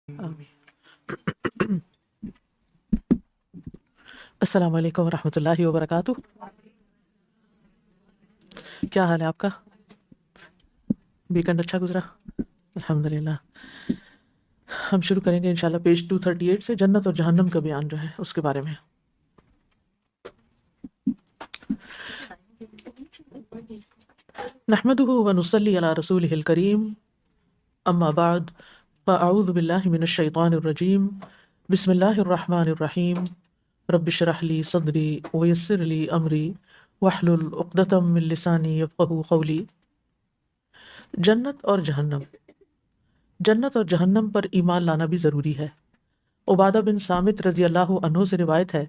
آمین۔ السلام علیکم ورحمۃ اللہ وبرکاتہ۔ کیا حال ہے آپ کا؟ ویکنڈ اچھا گزرا؟ الحمدللہ۔ ہم شروع کریں گے انشاءاللہ پیج 238 سے، جنت اور جہنم کا بیان جو ہے اس کے بارے میں۔ نحمده ونصلی علی رسولہ الکریم، اما بعد فاعوذ باللہ من الشیطان الرجیم، بسم اللہ الرحمن الرحیم، رب اشرح لی صدری ویسر لی امری واحلل عقدۃ من لسانی یفقہوا قولی۔ جنت اور جہنم، جنت اور جہنم پر ایمان لانا بھی ضروری ہے۔ عبادہ بن صامت رضی اللہ عنہ سے روایت ہے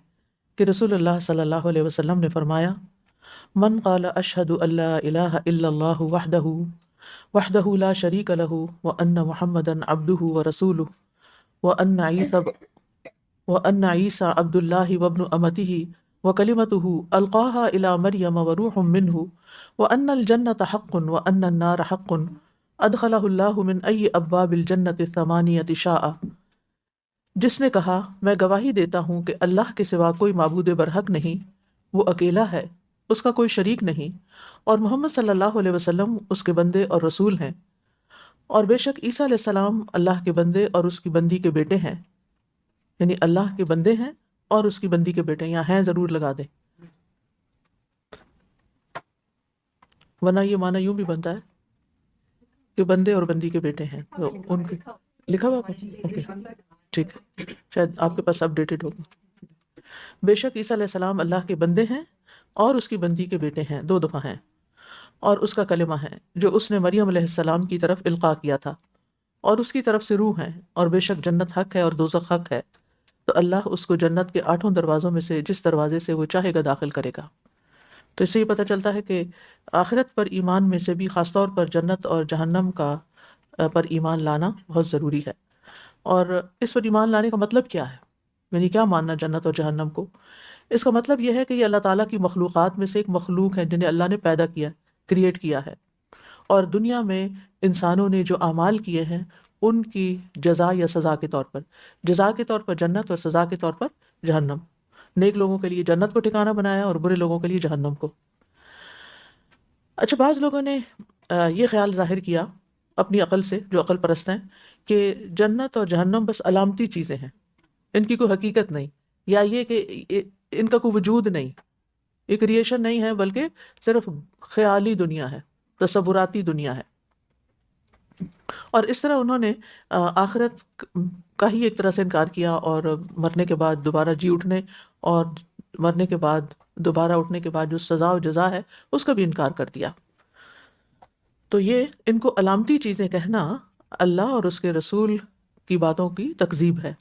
کہ رسول اللہ صلی اللہ علیہ وسلم نے فرمایا، من قال اشہد ان لا الہ الا اللہ وحدہ لا شریک لہ وان محمدا عبدہ ورسولہ وان عیسیٰ عبد اللہ وابن امتہ وکلمتہ القاها الی مریم وروح منہ وان الجنۃ حق وان النار حق ادخلہ اللہ من ای ابواب الجنۃ الثمانیۃ شاء۔ جس نے کہا میں گواہی دیتا ہوں کہ اللہ کے سوا کوئی معبود برحق نہیں، وہ اکیلا ہے، اس کا کوئی شریک نہیں، اور محمد صلی اللہ علیہ وسلم اس کے بندے اور رسول ہیں، اور بے شک عیسیٰ علیہ السلام اللہ کے بندے اور اس کی بندی کے بیٹے ہیں، یعنی اللہ کے بندے ہیں اور اس کی بندی کے بیٹے، یہاں ہیں ضرور لگا دیں، ورنہ یہ معنی یوں بھی بنتا ہے کہ بندے اور بندی کے بیٹے ہیں، تو ان کے لکھا ہوا ہے؟ اوکے ٹھیک ہے، شاید آپ کے پاس اپڈیٹڈ ہوگا۔ بے شک عیسیٰ علیہ السلام اللہ کے بندے ہیں اور اس کی بندی کے بیٹے ہیں، دو دفعہ ہیں، اور اس کا کلمہ ہے جو اس نے مریم علیہ السلام کی طرف القاء کیا تھا، اور اس کی طرف سے روح ہے، اور بے شک جنت حق ہے اور دوزخ حق ہے، تو اللہ اس کو جنت کے 8 دروازوں میں سے جس دروازے سے وہ چاہے گا داخل کرے گا۔ تو اس سے یہ پتہ چلتا ہے کہ آخرت پر ایمان میں سے بھی خاص طور پر جنت اور جہنم کا پر ایمان لانا بہت ضروری ہے۔ اور اس پر ایمان لانے کا مطلب کیا ہے، یعنی کیا ماننا جنت اور جہنم کو؟ اس کا مطلب یہ ہے کہ یہ اللہ تعالیٰ کی مخلوقات میں سے ایک مخلوق ہے جنہیں اللہ نے پیدا کیا، کریٹ کیا ہے، اور دنیا میں انسانوں نے جو اعمال کیے ہیں ان کی جزا یا سزا کے طور پر، جزا کے طور پر جنت اور سزا کے طور پر جہنم، نیک لوگوں کے لیے جنت کو ٹھکانہ بنایا اور برے لوگوں کے لیے جہنم کو۔ اچھا، بعض لوگوں نے یہ خیال ظاہر کیا اپنی عقل سے، جو عقل پرست ہیں، کہ جنت اور جہنم بس علامتی چیزیں ہیں، ان کی کوئی حقیقت نہیں، یا یہ کہ ان کا کوئی وجود نہیں، یہ کریشن نہیں ہے بلکہ صرف خیالی دنیا ہے، تصوراتی دنیا ہے۔ اور اس طرح انہوں نے آخرت کا ہی ایک طرح سے انکار کیا، اور مرنے کے بعد دوبارہ جی اٹھنے اور مرنے کے بعد دوبارہ اٹھنے کے بعد جو سزا و جزا ہے اس کا بھی انکار کر دیا۔ تو یہ ان کو علامتی چیزیں کہنا اللہ اور اس کے رسول کی باتوں کی تکذیب ہے،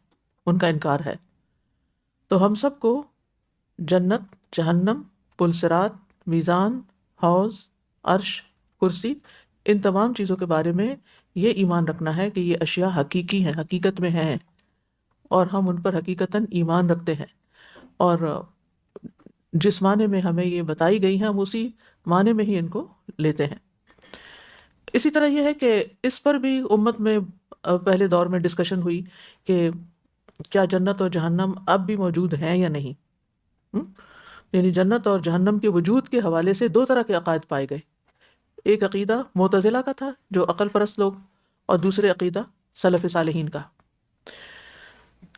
ان کا انکار ہے۔ تو ہم سب کو جنت، جہنم، پل صراط، میزان، حوض، عرش، کرسی، ان تمام چیزوں کے بارے میں یہ ایمان رکھنا ہے کہ یہ اشیاء حقیقی ہیں، حقیقت میں ہیں، اور ہم ان پر حقیقتاً ایمان رکھتے ہیں، اور جس معنی میں ہمیں یہ بتائی گئی ہیں ہم اسی معنی میں ہی ان کو لیتے ہیں۔ اسی طرح یہ ہے کہ اس پر بھی امت میں پہلے دور میں ڈسکشن ہوئی کہ کیا جنت اور جہنم اب بھی موجود ہیں یا نہیں۔ یعنی جنت اور جہنم کے وجود کے حوالے سے دو طرح کے عقائد پائے گئے، ایک عقیدہ معتزلہ کا تھا جو عقل پرست لوگ، اور دوسرے عقیدہ سلف صالحین کا۔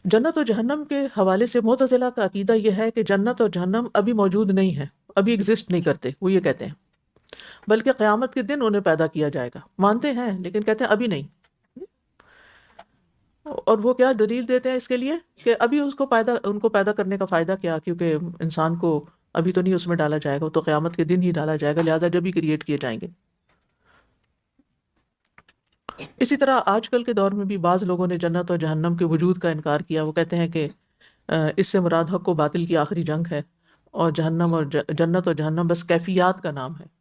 جنت اور جہنم کے حوالے سے معتزلہ کا عقیدہ یہ ہے کہ جنت اور جہنم ابھی موجود نہیں ہیں، ابھی ایگزسٹ نہیں کرتے، وہ یہ کہتے ہیں، بلکہ قیامت کے دن انہیں پیدا کیا جائے گا، مانتے ہیں لیکن کہتے ہیں ابھی نہیں۔ اور وہ کیا دلیل دیتے ہیں اس کے لیے کہ ابھی ان کو پیدا کرنے کا فائدہ کیا، کیونکہ انسان کو ابھی تو نہیں اس میں ڈالا جائے گا، تو قیامت کے دن ہی ڈالا جائے گا، لہٰذا جب ہی کریٹ کیے جائیں گے۔ اسی طرح آج کل کے دور میں بھی بعض لوگوں نے جنت اور جہنم کے وجود کا انکار کیا، وہ کہتے ہیں کہ اس سے مراد حق و باطل کی آخری جنگ ہے، اور جنت اور جہنم بس کیفیات کا نام ہے۔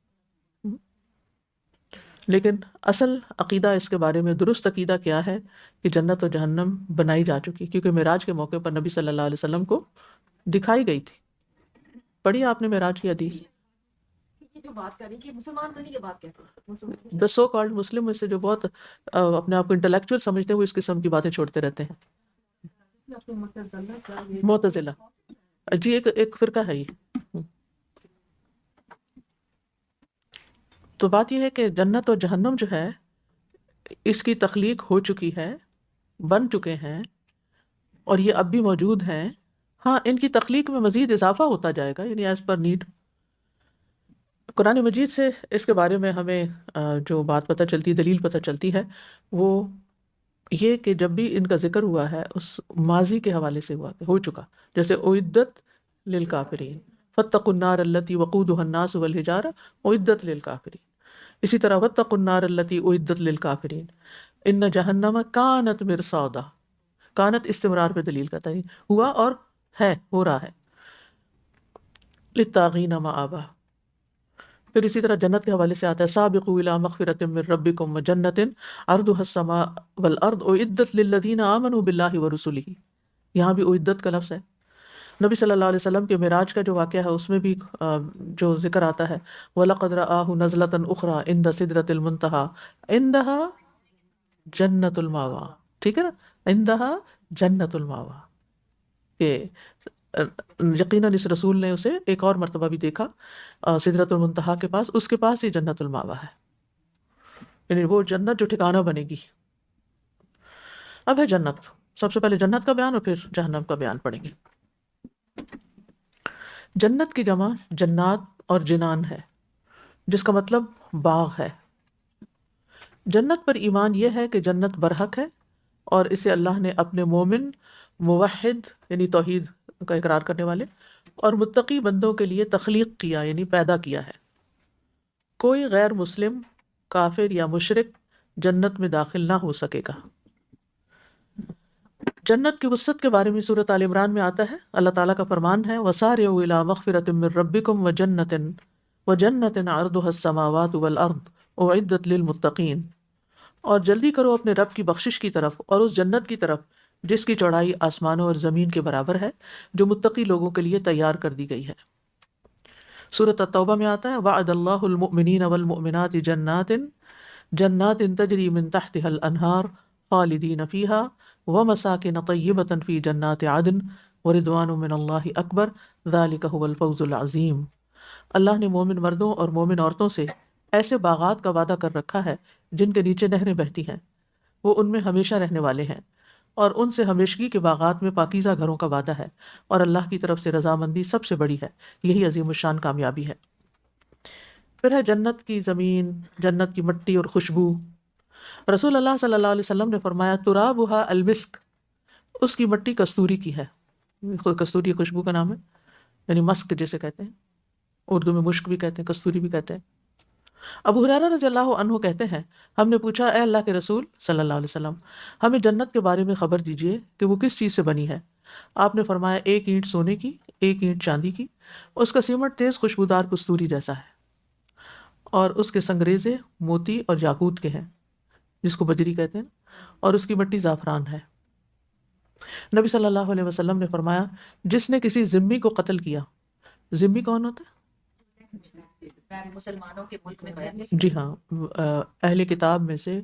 لیکن اصل عقیدہ اس کے بارے میں، درست عقیدہ کیا ہے کہ جنت اور جہنم بنائی جا چکی، کیونکہ معراج کے موقع پر نبی صلی اللہ علیہ وسلم کو دکھائی گئی تھی۔ پڑھی آپ نے معراج کی حدیث؟ جو بات کر رہی کہ مسلمان تو نہیں کہ بات کہتے ہیں مسلمان بس سو کالڈ مسلم میں سے جو بہت اپنے آپ کو انٹلیکچوئل سمجھتے ہیں وہ اس قسم کی باتیں چھوڑتے رہتے ہیں. آپ کو متزلہ کیا یہ معتزلہ جی ایک فرقہ ہے یہ. تو بات یہ ہے کہ جنت اور جہنم جو ہے اس کی تخلیق ہو چکی ہے، بن چکے ہیں اور یہ اب بھی موجود ہیں. ہاں ان کی تخلیق میں مزید اضافہ ہوتا جائے گا، یعنی ایز پر نیڈ. قرآن مجید سے اس کے بارے میں ہمیں جو بات پتہ چلتی، دلیل پتہ چلتی ہے وہ یہ کہ جب بھی ان کا ذکر ہوا ہے اس ماضی کے حوالے سے ہو چکا. جیسے اعدت للکافرین فاتقوا النار التی وقودها الناس والحجارہ اعدت للکافرین. اسی طرح واتقوا النار التی اعدت للکافرین ان جہنم کانت مرصادا. کانت استمرار پہ دلیل کرتا ہے، ہوا اور ہے، ہو رہا ہے. للطاغین مآبا. پھر اسی طرح جنت کے حوالے سے آتا ہے سابقوا الی مغفرۃ من ربکم وجنۃ عرضها السماء والارض اعدت للذین آمنوا باللہ ورسلہ. یہاں بھی اعدت کا لفظ ہے. نبی صلی اللہ علیہ وسلم کے معراج کا جو واقعہ ہے اس میں بھی جو ذکر آتا ہے وَلَقَدْ رَآهُ نَزْلَةً أُخْرَى عِنْدَ سِدْرَةِ الْمُنتَهَى عِنْدَهَا جنت الماوا. ٹھیک ہے نا، عِنْدَهَا جنت الماوا. کہ یقیناً اس رسول نے اسے ایک اور مرتبہ بھی دیکھا سدرۃ المنتہا کے پاس، اس کے پاس ہی جنت الماوا ہے، یعنی وہ جنت جو ٹھکانہ بنے گی. اب ہے جنت. سب سے پہلے جنت کا بیان اور پھر جہنم کا بیان پڑھیں گے. جنت کی جمع جنات اور جنان ہے جس کا مطلب باغ ہے. جنت پر ایمان یہ ہے کہ جنت برحق ہے اور اسے اللہ نے اپنے مومن، موحد یعنی توحید کا اقرار کرنے والے اور متقی بندوں کے لیے تخلیق کیا یعنی پیدا کیا ہے. کوئی غیر مسلم، کافر یا مشرک جنت میں داخل نہ ہو سکے گا. جنت کی وسعت کے بارے میں سورۃ آل عمران میں آتا ہے، اللہ تعالیٰ کا فرمان ہے وَسَارِعُوا إِلَىٰ مَغْفِرَةٍ مِّن رَّبِّكُمْ وَجَنَّةٍ عَرْضُهَا السَّمَاوَاتُ وَالْأَرْضُ أُعِدَّتْ لِلْمُتَّقِينَ. اور جلدی کرو اپنے رب کی بخشش کی طرف اور اس جنت کی طرف جس کی چوڑائی آسمانوں اور زمین کے برابر ہے، جو متقی لوگوں کے لیے تیار کر دی گئی ہے. سورۃ التوبہ میں آتا ہے وعد اللہ المؤمنین والمؤمنات جنات تجری من تحتها الانہار خالدین فیہا ومساکن طیبۃ فی جنات عدن ورضوان من اللہ اکبر ذلک هو الفوز العظیم. اللہ نے مومن مردوں اور مومن عورتوں سے ایسے باغات کا وعدہ کر رکھا ہے جن کے نیچے نہریں بہتی ہیں، وہ ان میں ہمیشہ رہنے والے ہیں، اور ان سے ہمیشگی کے باغات میں پاکیزہ گھروں کا وعدہ ہے، اور اللہ کی طرف سے رضامندی سب سے بڑی ہے، یہی عظیم الشان کامیابی ہے. پھر ہے جنت کی زمین، جنت کی مٹی اور خوشبو. رسول اللہ صلی اللہ علیہ وسلم نے فرمایا ترابها المسک، اس کی مٹی کستوری کی ہے. کستوری خوشبو کا نام ہے، یعنی مسک جسے کہتے ہیں، اردو میں مشک بھی کہتے ہیں، کستوری بھی کہتے ہیں. ابو ہریرہ رضی اللہ عنہ کہتے ہیں ہم نے پوچھا اے اللہ کے رسول صلی اللہ علیہ وسلم ہمیں جنت کے بارے میں خبر دیجئے کہ وہ کس چیز سے بنی ہے. آپ نے فرمایا ایک اینٹ سونے کی، ایک اینٹ چاندی کی، اس کا سیمٹ تیز خوشبودار کستوری جیسا ہے، اور اس کے سنگریزے موتی اور یاقوت کے ہیں جس کو بجری کہتے ہیں، اور اس کی مٹی زعفران ہے. نبی صلی اللہ علیہ وسلم نے فرمایا جس نے کسی ذمی کو قتل کیا. ذمی کون ہوتا ہے؟ مسلمانوں کے ملک میں جی ہاں، اہل کتاب میں سے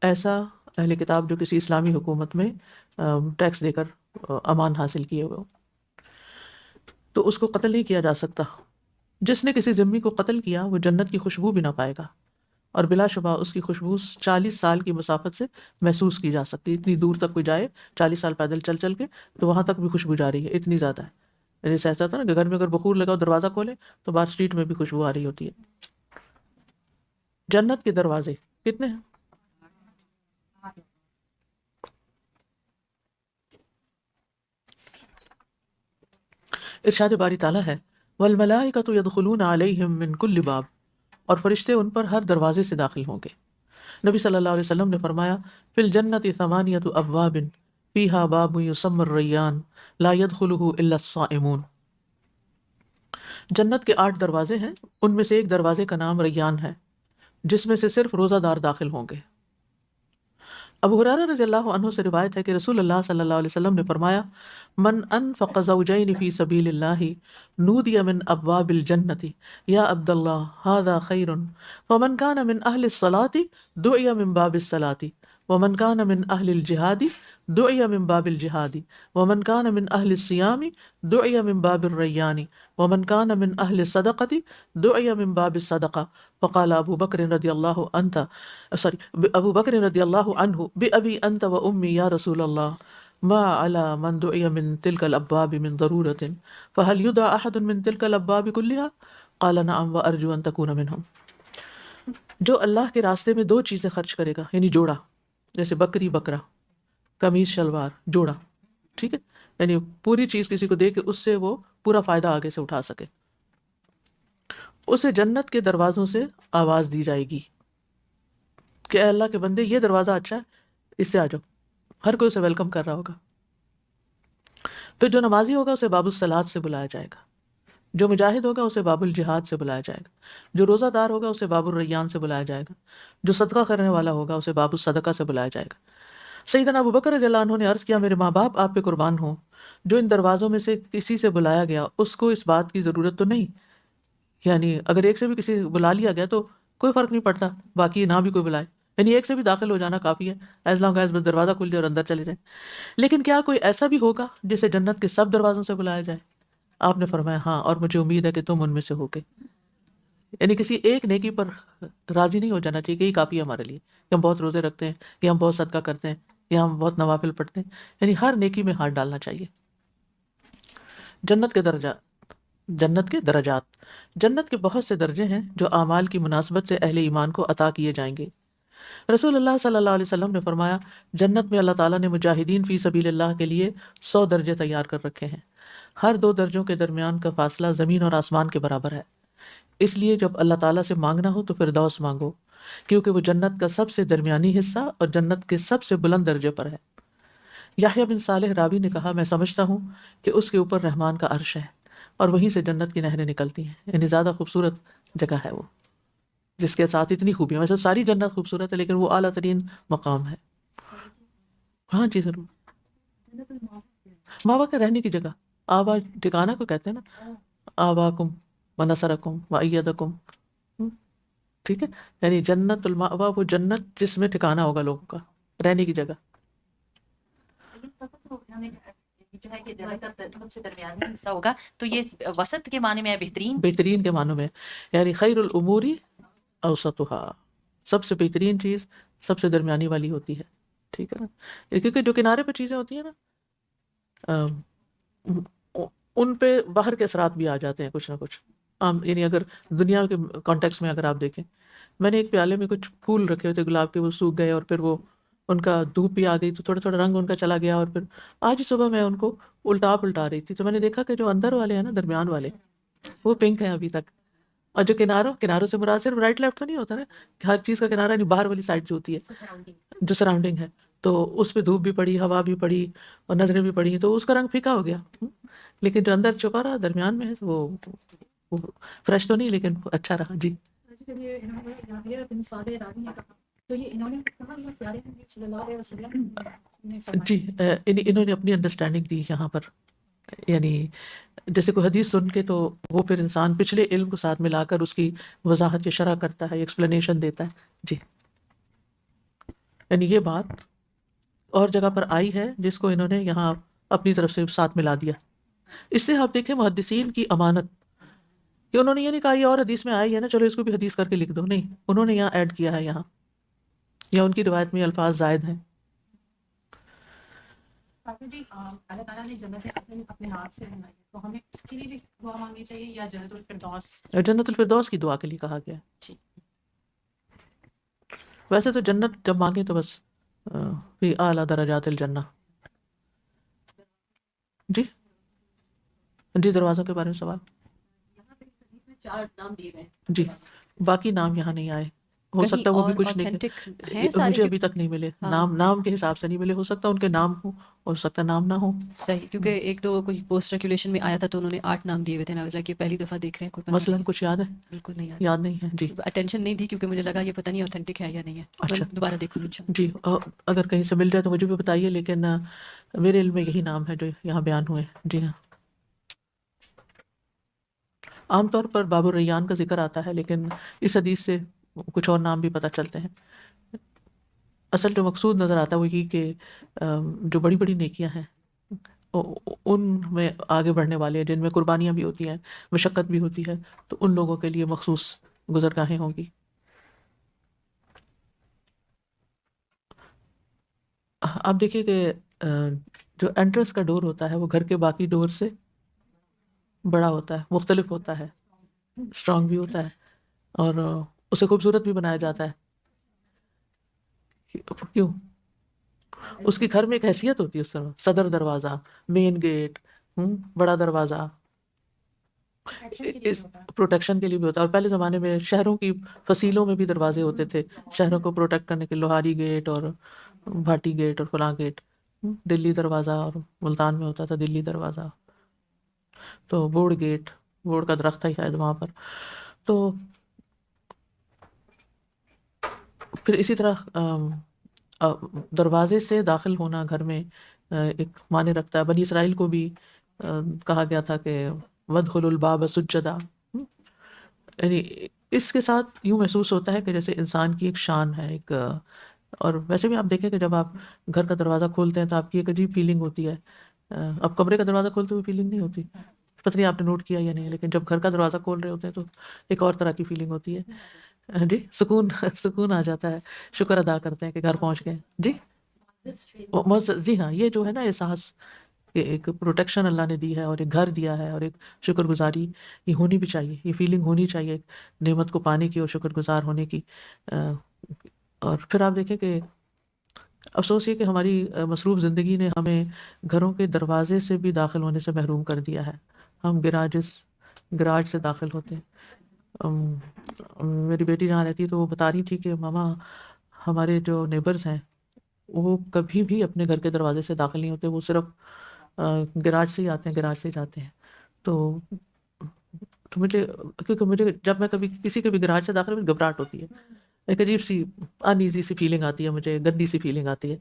ایسا اہل کتاب جو کسی اسلامی حکومت میں ٹیکس دے کر امان حاصل کیے ہوئے ہو، تو اس کو قتل نہیں کیا جا سکتا. جس نے کسی ذمی کو قتل کیا وہ جنت کی خوشبو بھی نہ پائے گا، اور بلا شبہ اس کی خوشبو 40 سال کی مسافت سے محسوس کی جا سکتی. اتنی دور تک کوئی جائے 40 سال پیدل چل چل کے تو وہاں تک بھی خوشبو جا رہی ہے، اتنی زیادہ ہے. جیسے ایسا تھا نا کہ گھر میں اگر بخور لگاؤ دروازہ کھولے تو باہر اسٹریٹ میں بھی خوشبو آ رہی ہوتی ہے. جنت کے دروازے کتنے ہیں؟ ارشاد باری تعالیٰ ہے والملائکۃ یدخلون علیہم من کل باب، اور فرشتے ان پر ہر دروازے سے داخل ہوں گے. نبی صلی اللہ علیہ وسلم نے فرمایا فی الجنت ثمانیۃ ابواب فیہا باب یسمى الریان لا يدخلہ الا الصائمون. جنت کے 8 دروازے ہیں، ان میں سے ایک دروازے کا نام ریان ہے جس میں سے صرف روزہ دار داخل ہوں گے. ابو ہریرہ رضی اللہ عنہ سے روایت ہے کہ رسول اللہ صلی اللہ علیہ وسلم نے فرمایا من انفق زوجین فی سبیل اللہ نودی من ابواب الجنت یا عبد اللہ هذا خیر فمن كان من اہل الصلاة دعی من باب الصلاة ومن كان من اہل الجہاد دعی من باب الجہاد ومن كان من اہل الصیام دعی من باب الریان ومن كان من اہل الصدقة دعی من باب الصدقہ فقال ابو بکر رضی اللہ ابو بکر رضی اللہ عنہ بأبی انت و امی یا رسول اللہ ما علی من دعی من تلک الابواب من ضرورت فهل يدعى احد من تلک الابواب كلها قال نعم وارجو ان تكون منهم. جو اللہ کے راستے میں دو چیزیں خرچ کرے گا یعنی جوڑا، جیسے بکری بکرا، قمیص شلوار، جوڑا، ٹھیک ہے، یعنی پوری چیز کسی کو دے کے اس سے وہ پورا فائدہ آگے سے اٹھا سکے، اسے جنت کے دروازوں سے آواز دی جائے گی کہ اے اللہ کے بندے یہ دروازہ اچھا ہے، اس سے آ جاؤ. ہر کوئی اسے ویلکم کر رہا ہوگا. پھر جو نمازی ہوگا اسے باب الصلاۃ سے بلایا جائے گا، جو مجاہد ہوگا اسے باب الجہاد سے بلایا جائے گا، جو روزہ دار ہوگا اسے باب الریان سے بلایا جائے گا، جو صدقہ کرنے والا ہوگا اسے باب الصدقہ سے بلایا جائے گا. سیدنا ابو بکر رضی اللہ عنہ نے عرض کیا میرے ماں باپ آپ پہ قربان ہوں، جو ان دروازوں میں سے کسی سے بلایا گیا اس کو اس بات کی ضرورت تو نہیں، یعنی اگر ایک سے بھی کسی بلا لیا گیا تو کوئی فرق نہیں پڑتا، باقی نہ بھی کوئی بلائے، یعنی ایک سے بھی داخل ہو جانا کافی ہے، ایز لانگ ایز بس دروازہ کھل جائے اور اندر چلے جائیں. لیکن کیا کوئی ایسا بھی ہوگا جسے جنت کے سب دروازوں سے بلایا جائے؟ آپ نے فرمایا ہاں، اور مجھے امید ہے کہ تم ان میں سے ہوگے. یعنی کسی ایک نیکی پر راضی نہیں ہو جانا چاہیے کہ یہ کافی ہے ہمارے لیے، کہ ہم بہت روزے رکھتے ہیں، یا ہم بہت صدقہ کرتے ہیں، یا ہم بہت نوافل پڑھتے ہیں. یعنی ہر نیکی میں ہاتھ ڈالنا چاہیے. جنت کے درجات جنت کے بہت سے درجے ہیں جو اعمال کی مناسبت سے اہل ایمان کو عطا کیے جائیں گے. رسول اللہ صلی اللہ علیہ وسلم نے فرمایا جنت میں اللہ تعالیٰ نے مجاہدین فی سبیل اللہ کے لیے 100 درجے تیار کر رکھے ہیں. ہر دو درجوں کے درمیان کا فاصلہ زمین اور آسمان کے برابر ہے. اس لیے جب اللہ تعالیٰ سے مانگنا ہو تو فردوس مانگو، کیونکہ وہ جنت کا سب سے درمیانی حصہ اور جنت کے سب سے بلند درجے پر ہے. یحییٰ بن صالح راوی نے کہا میں سمجھتا ہوں کہ اس کے اوپر رحمان کا عرش ہے اور وہیں سے جنت کی نہریں نکلتی ہیں. یعنی زیادہ خوبصورت جگہ ہے وہ، جس کے ساتھ اتنی خوبیاں. ویسے ساری جنت خوبصورت ہے لیکن وہ اعلیٰ ترین مقام ہے. ہاں جی ضرور. ماوا کے رہنے کی جگہ، آبا ٹھکانہ کو کہتے ہیں نا، آباکم ونصرکم وایدکم، ٹھیک ہے. یعنی جنت المأوا وہ جنت جس میں ٹھکانہ ہوگا لوگوں کا، رہنے کی جگہ. جو ہے کہ جنت کا سب سے درمیانی حصہ ہوگا، تو یہ وسط کے معنی میں ہے بہترین کے معنوں میں، یعنی خیر الامور اوسطها، سب سے بہترین چیز سب سے درمیانی والی ہوتی ہے، ٹھیک ہے نا. کیونکہ جو کنارے پہ چیزیں ہوتی ہیں نا ان پہ باہر کے اثرات بھی آ جاتے ہیں کچھ نہ کچھ. یعنی اگر دنیا کے کانٹیکس میں اگر آپ دیکھیں، میں نے ایک پیالے میں کچھ پھول رکھے ہوئے تھے گلاب کے، وہ سوکھ گئے اور پھر وہ ان کا دھوپ بھی آ گئی تو تھوڑا تھوڑا رنگ ان کا چلا گیا. اور پھر آج صبح میں ان کو پلٹا رہی تھی تو میں نے دیکھا کہ جو اندر والے ہیں نا، درمیان والے، وہ پنک ہیں ابھی تک. اور جو کناروں سے مراد صرف رائٹ لیفٹ تو نہیں ہوتا نا، کہ ہر چیز کا کنارہ نہیں، باہر والی سائڈ جو ہوتی ہے، جو سراؤنڈنگ ہے، تو اس پہ دھوپ بھی پڑی، ہوا بھی پڑی اور نظریں بھی پڑی تو اس کا رنگ پھیکا ہو گیا. لیکن جو اندر چھپا رہا درمیان میں ہے وہ فریش تو نہیں لیکن اچھا رہا. جی جی انہوں نے اپنی انڈرسٹینڈنگ دی یہاں پر. یعنی جیسے کوئی حدیث سن کے تو وہ پھر انسان پچھلے علم کو ساتھ ملا کر اس کی وضاحت یا شرح کرتا ہے، ایکسپلینیشن دیتا ہے. جی یعنی یہ بات اور جگہ پر آئی ہے جس کو انہوں نے یہاں اپنی طرف سے ساتھ ملا دیا. اس سے آپ دیکھیں محدثین کی امانت، کہ انہوں نے یہ نہیں کہا یہ اور حدیث میں آئی ہے نا چلو اس کو بھی حدیث کر کے لکھ دو، نہیں، انہوں نے یہاں ایڈ کیا ہے، یہاں یا ان کی روایت میں الفاظ زائد ہیں. جی اللہ تعالیٰ نے جنت اپنے ہاتھ سے بنائی ہے، تو ہمیں اس کے لیے بھی دعا مانگنی چاہیے یا جنت الفردوس؟ جنت الفردوس کی دعا کے لیے کہا گیا. جی ویسے تو جنت جب مانگے تو بس فی اعلیٰ درجات الجنہ. جی جی دروازوں کے بارے میں سوال. یہاں پہ حدیث میں 4 نام دیے گئے، جی باقی نام یہاں نہیں آئے. ہو کہیں سکتا ہے وہ بھی اور کچھ نہیں authentic ہیں سارے مجھے ابھی تک نہیں ملے، ہاں نام کے حساب سے نہیں ملے، ہو سکتا ہے ان کے نام ہو سکتا ہے نام نہ ہو. صحیح، کیونکہ ایک دو کوئی پوسٹ ریکولیشن میں آیا تھا تو انہوں نے 8 نام دیے ہوئے تھے نا، کہ پہلی دفعہ دیکھ رہے ہیں، کوئی پتہ مثلاً نہیں کچھ یاد ہے؟ بالکل نہیں یاد نہیں ہے جی. اٹینشن نہیں دی کیونکہ مجھے لگا یہ پتہ نہیں اوتھینٹک ہے یا نہیں ہے. اچھا میں دوبارہ دیکھوں گی انشاءاللہ. جی، اگر کہیں سے مل جائے تو مجھے بھی بتائیے، لیکن میرے علم میں یہی نام ہے جو یہاں بیان ہوئے. جی ہاں، عام طور پر باب الریان کا ذکر آتا ہے، لیکن اس حدیث سے کچھ اور نام بھی پتہ چلتے ہیں. اصل جو مقصود نظر آتا ہے وہ یہ کہ جو بڑی بڑی نیکیاں ہیں ان میں آگے بڑھنے والے، جن میں قربانیاں بھی ہوتی ہیں، مشقت بھی ہوتی ہے، تو ان لوگوں کے لیے مخصوص گزرگاہیں ہوں گی. آپ دیکھیے کہ جو انٹرنس کا ڈور ہوتا ہے وہ گھر کے باقی ڈور سے بڑا ہوتا ہے، مختلف ہوتا ہے، اسٹرانگ بھی ہوتا ہے، اور اسے خوبصورت بھی بنایا جاتا ہے. کیوں؟ اس کی گھر میں ایک حیثیت ہوتی ہے، اس طرح صدر دروازہ، مین گیٹ، بڑا دروازہ، اس پروٹیکشن کے لیے بھی ہوتا ہے. اور پہلے زمانے میں شہروں کی فصیلوں میں بھی دروازے ہوتے تھے شہروں کو پروٹیکٹ کرنے کے، لوہاری گیٹ اور بھاٹی گیٹ اور فلاں گیٹ. دلی دروازہ، اور ملتان میں ہوتا تھا دلی دروازہ، تو بوڑ گیٹ، بوڑ کا درخت ہے شاید وہاں پر. تو پھر اسی طرح دروازے سے داخل ہونا گھر میں ایک معنی رکھتا ہے. بنی اسرائیل کو بھی کہا گیا تھا کہ وَادْخُلُوا الْبَابَ سُجَّدًا، یعنی اس کے ساتھ یوں محسوس ہوتا ہے کہ جیسے انسان کی ایک شان ہے، ایک. اور ویسے بھی آپ دیکھیں کہ جب آپ گھر کا دروازہ کھولتے ہیں تو آپ کی ایک عجیب فیلنگ ہوتی ہے. اب کمرے کا دروازہ کھولتے ہوئے فیلنگ نہیں ہوتی، پتہ نہیں آپ نے نوٹ کیا یا نہیں، لیکن جب گھر کا دروازہ کھول رہے ہوتے ہیں تو ایک اور طرح کی فیلنگ ہوتی ہے. جی، سکون آ جاتا ہے، شکر ادا کرتے ہیں کہ گھر پہنچ گئے. جی جی ہاں، یہ جو ہے نا احساس کہ ایک پروٹیکشن اللہ نے دی ہے، اور ایک گھر دیا ہے، اور ایک شکر گزاری یہ ہونی بھی چاہیے، یہ فیلنگ ہونی چاہیے ایک نعمت کو پانے کی اور شکر گزار ہونے کی. اور پھر آپ دیکھیں کہ افسوس یہ کہ ہماری مصروف زندگی نے ہمیں گھروں کے دروازے سے بھی داخل ہونے سے محروم کر دیا ہے. ہم گراج سے داخل ہوتے ہیں. میری بیٹی جہاں رہتی تو وہ بتا رہی تھی کہ ماما ہمارے جو نیبرز ہیں وہ کبھی بھی اپنے گھر کے دروازے سے داخل نہیں ہوتے، وہ صرف گراج سے ہی آتے ہیں، گراج سے ہی جاتے ہیں. تو کیونکہ مجھے جب میں کبھی کسی کے بھی گراج سے داخل ہوئی گھبراہٹ ہوتی ہے، ایک عجیب سی ان ایزی سی فیلنگ آتی ہے، مجھے گندی سی فیلنگ آتی ہے،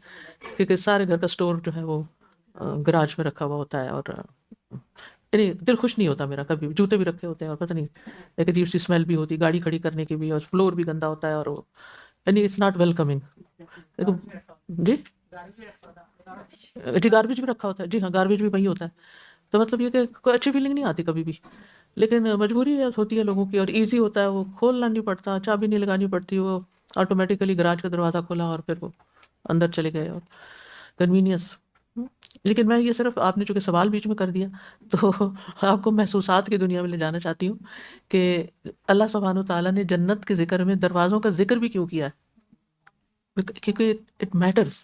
کیونکہ سارے گھر کا سٹور جو ہے وہ گراج میں رکھا ہوا ہوتا ہے، اور یعنی دل خوش نہیں ہوتا میرا. کبھی جوتے بھی رکھے ہوتے ہیں اور پتہ نہیں ایک عجیب سی اسمیل بھی ہوتی، گاڑی کھڑی کرنے کی بھی، اور فلور بھی گندا ہوتا ہے، اور یعنی اٹس ناٹ ویلکمنگ. جی جی، گاربیج بھی رکھا ہوتا ہے. جی ہاں، گاربیج بھی وہی ہوتا ہے. تو مطلب یہ کہ کوئی اچھی فیلنگ نہیں آتی کبھی بھی، لیکن مجبوری ہوتی ہے لوگوں کی، اور ایزی ہوتا ہے، وہ کھولنا نہیں پڑتا، چابی نہیں لگانی پڑتی، وہ آٹومیٹیکلی گراج کا دروازہ کھولا اور پھر وہ اندر چلے گئے، اور کنوینئنس. لیکن میں یہ صرف آپ نے چونکہ سوال بیچ میں کر دیا تو آپ کو محسوسات کی دنیا میں لے جانا چاہتی ہوں کہ اللہ سبحانہ وتعالیٰ نے جنت کے ذکر میں دروازوں کا ذکر بھی کیوں کیا ہے، کیونکہ اٹ میٹرز.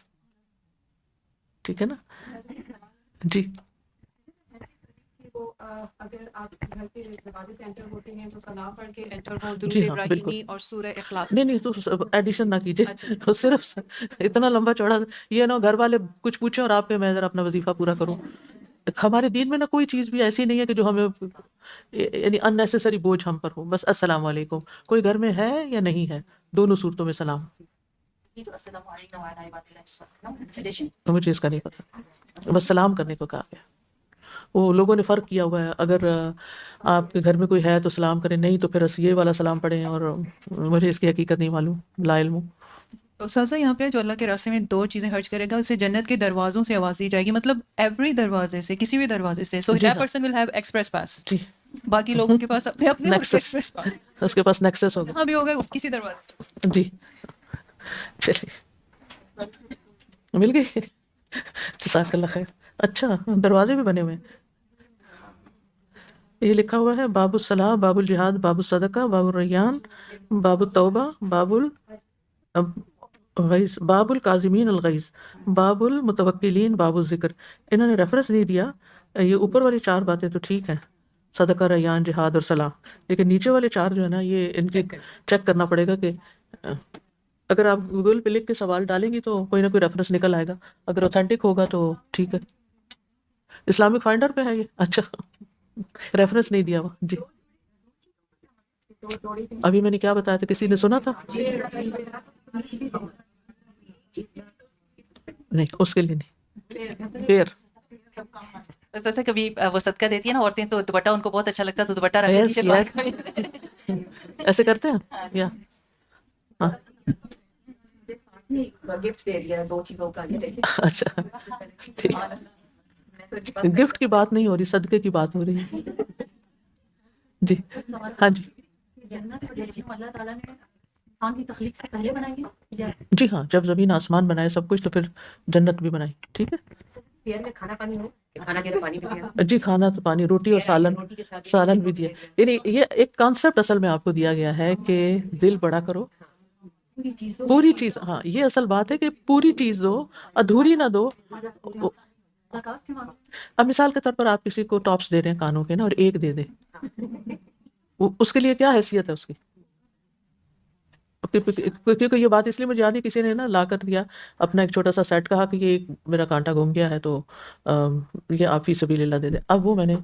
ٹھیک ہے نا؟ جی اگر آپ گھر کے دروازے سے انٹر ہوتے ہیں تو سلام پڑھ کے انٹر ہو، درود جی ہاں بالکل. ابراہیمی اور سورہ اخلاص. نہیں تو ایڈیشن نہ کیجیے، اچھا صرف اتنا لمبا چوڑا یہ نہ گھر والے کچھ پوچھیں اور آپ کے میں ذرا اپنا وظیفہ پورا کروں. ہمارے دین میں نہ کوئی چیز بھی ایسی نہیں ہے کہ جو ہمیں یعنی ان نیسیسری بوجھ ہم پر ہو. بس السلام علیکم، کوئی گھر میں ہے یا نہیں ہے، دونوں صورتوں میں سلام. مجھے اس کا نہیں پتا، بس سلام کرنے کو کہا گیا. وہ لوگوں نے فرق کیا ہوا ہے، اگر آپ کے گھر میں کوئی ہے تو سلام کریں، نہیں تو پھر یہ والا سلام پڑھیں، اور مجھے اس کی حقیقت نہیں معلوم، لا علم. سازا یہاں پہ جو اللہ کے راستے میں 2 چیزیں خرچ کرے گا اسے جنت کے دروازوں سے آواز دی جائے گی، مطلب ایوری دروازے سے، کسی بھی دروازے سے. So that person will have express pass. جی باقی لوگوں کے پاس اپنے اپنے نیکسس، ایکسپریس پاس اس کے پاس نیکسس ہوگا. جہاں بھی ہوگا اس کسی دروازے سے. جی چلیے مل گئی، جزاک اللہ خیر. اچھا دروازے بھی بنے ہوئے ہیں. یہ لکھا ہوا ہے باب الصلاح، باب الجہاد، باب الصدقہ، باب الریان، باب التوبہ، باب الغیظ، باب الکاظمین الغیظ، باب المتوکلین، باب الذکر. انہوں نے ریفرنس نہیں دیا. یہ اوپر والی 4 باتیں تو ٹھیک ہیں، صدقہ، ریان، جہاد اور صلاح، لیکن نیچے والے 4 جو ہے نا یہ ان کے چیک کرنا پڑے گا کہ اگر آپ گوگل پہ لکھ کے سوال ڈالیں گی تو کوئی نہ کوئی ریفرنس نکل آئے گا. اگر اوتھینٹک ہوگا تو ٹھیک ہے. اسلامک فائنڈر پہ ہے یہ. اچھا, ریفرنس نہیں دیا ہوا. جی ابھی میں نے کیا بتایا تھا, کسی نے سنا تھا؟ نہیں, اس کے لیے نہیں. پھر بس ایسے کبھی وہ صدقہ دیتی ہے نا عورتیں تو دوپٹہ ان کو بہت اچھا لگتا ہے تو دوپٹہ رکھ Yes, لیتی ہے. ایسے کرتے ہیں یا ہاں گفٹ دے دیا 2 چیزوں کا. اچھا ٹھیک. گفٹ کی بات نہیں ہو رہی, صدقے کی بات ہو رہی ہے. جی ہاں جی جنت اور جہنم اللہ تعالیٰ نے انسان کی تخلیق سے پہلے بنائی ہے. جی ہاں, جب زمین آسمان بنائے سب کچھ تو پھر جنت بھی بنائی. ٹھیک ہے. پیئر میں کھانا پانی ہو, کھانا دیا تو پانی بھی دیا. جی کھانا تو پانی, روٹی اور سالن بھی دیا. یعنی یہ ایک کانسیپٹ اصل میں آپ کو دیا گیا ہے کہ دل بڑا کرو, پوری چیز. ہاں یہ اصل بات ہے کہ پوری چیز دو, ادھوری نہ دو. اب مثال کے طور پر آپ کسی کو ٹاپس دے رہے ہیں کانوں کے نا, اور ایک دے دیں, اس کے لیے کیا حیثیت ہے اس کی؟ کیونکہ یہ بات اس لیے مجھے یاد ہے, کسی نے نا لا کر دیا اپنا ایک چھوٹا سا سیٹ, کہا کہ یہ میرا کانٹا گھوم گیا ہے تو یہ آپ فی سبیل اللہ دے دیں. اب وہ میں نے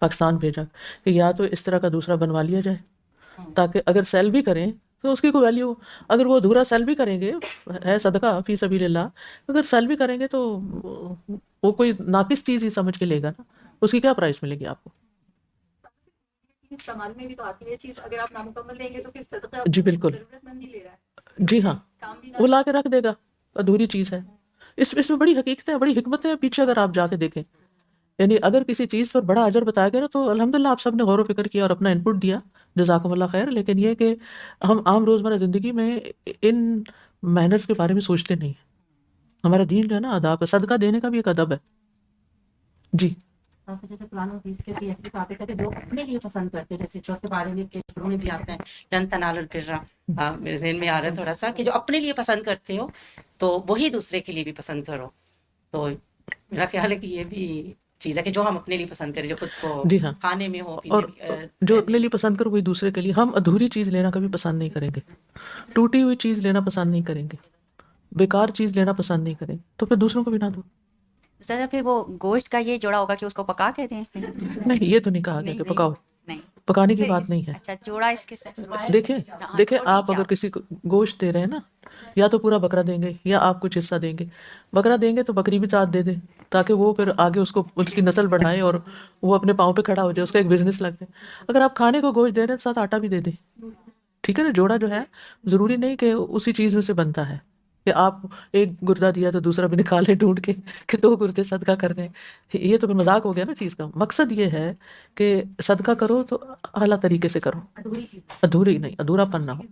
پاکستان بھیجا کہ یا تو اس طرح کا دوسرا بنوا لیا جائے تاکہ اگر سیل بھی کریں تو اس کی کوئی ویلیو. اگر وہ ادھورا سیل بھی کریں گے, ہے صدقہ فی سبیل اللہ, اگر سیل بھی کریں گے تو وہ کوئی ناقص چیز ہی سمجھ کے لے گا نا, اس کی کیا پرائس ملے گی آپ کو؟ استعمال میں بھی تو آتی ہے چیز, اگر آپ نامکمل دیں گے تو پھر صدقہ جی بالکل. ضرورت مند نہیں لے رہا ہے. جی ہاں, کام بھی نہ وہ لا کے رکھ دے گا, ادھوری چیز ہے. اس میں بڑی حقیقتیں, بڑی حکمتیں پیچھے اگر آپ جا کے دیکھیں. یعنی اگر کسی چیز پر بڑا اجر بتایا گیا تو الحمدللہ آپ سب نے غور و فکر کیا اور اپنا انپٹ دیا, جزاکم اللہ خیر. لیکن یہ کہ ہم عام روزمرہ زندگی میں ان مینرز کے بارے میں سوچتے نہیں ہیں. ہمارا دین جو ہے نا آداب ہے, صدقہ دینے کا بھی ایک ادب ہے. جی جیسے قرآن حدیث کے بھی ایسی باتیں کہ جو اپنے لیے پسند کرتے ہیں, جیسے چوتھے بارے میں کے شروع میں بھی آتے ہیں لن تنالوا البر, میرے ذہن میں آ رہا ہے تھوڑا سا کہ جو اپنے لیے پسند کرتے ہو تو وہی دوسرے کے لیے بھی پسند کرو. تو میرا خیال ہے کہ یہ بھی چیز ہے کہ جو ہم اپنے لیے پسند کریں, جو خود کو جی ہاں, کھانے میں ہو, اور جو اپنے لیے پسند کرو وہی دوسرے کے لیے. ہم ادھوری چیز لینا کبھی پسند نہیں کریں گے, ٹوٹی ہوئی چیز لینا پسند نہیں کریں گے, بیکار چیز لینا پسند نہیں کریں, تو پھر دوسروں کو بھی نہ دو. سر پھر وہ گوشت کا یہ جوڑا ہوگا کہ اس کو پکا کے دیں؟ نہیں, یہ تو نہیں کہا گیا کہ پکاؤ, نہیں, پکانے کی بات نہیں ہے. اچھا جوڑا اس کے ساتھ دیکھیں آپ اگر کسی کو گوشت دے رہے ہیں نا, یا تو پورا بکرا دیں گے یا آپ کچھ حصہ دیں گے. بکرا دیں گے تو بکری بھی ساتھ دے دیں تاکہ وہ پھر آگے اس کو, اس کی نسل بڑھائے اور وہ اپنے پاؤں پہ کھڑا ہو جائے, اس کا ایک بزنس لگ جائے. اگر آپ کھانے کو گوشت دے رہے ہیں تو ساتھ آٹا بھی دے دیں. ٹھیک ہے نا. جوڑا جو ہے ضروری نہیں کہ اسی چیز میں سے بنتا ہے کہ آپ ایک گردہ دیا تو دوسرا بھی نکالے ڈھونڈ کے کہ 2 گردے صدقہ کر رہے ہیں. یہ تو پھر مذاق ہو گیا نا چیز کا. مقصد یہ ہے کہ صدقہ کرو تو اعلیٰ طریقے سے کرو, ادھوری نہیں, ادھورا پن نہ ہو,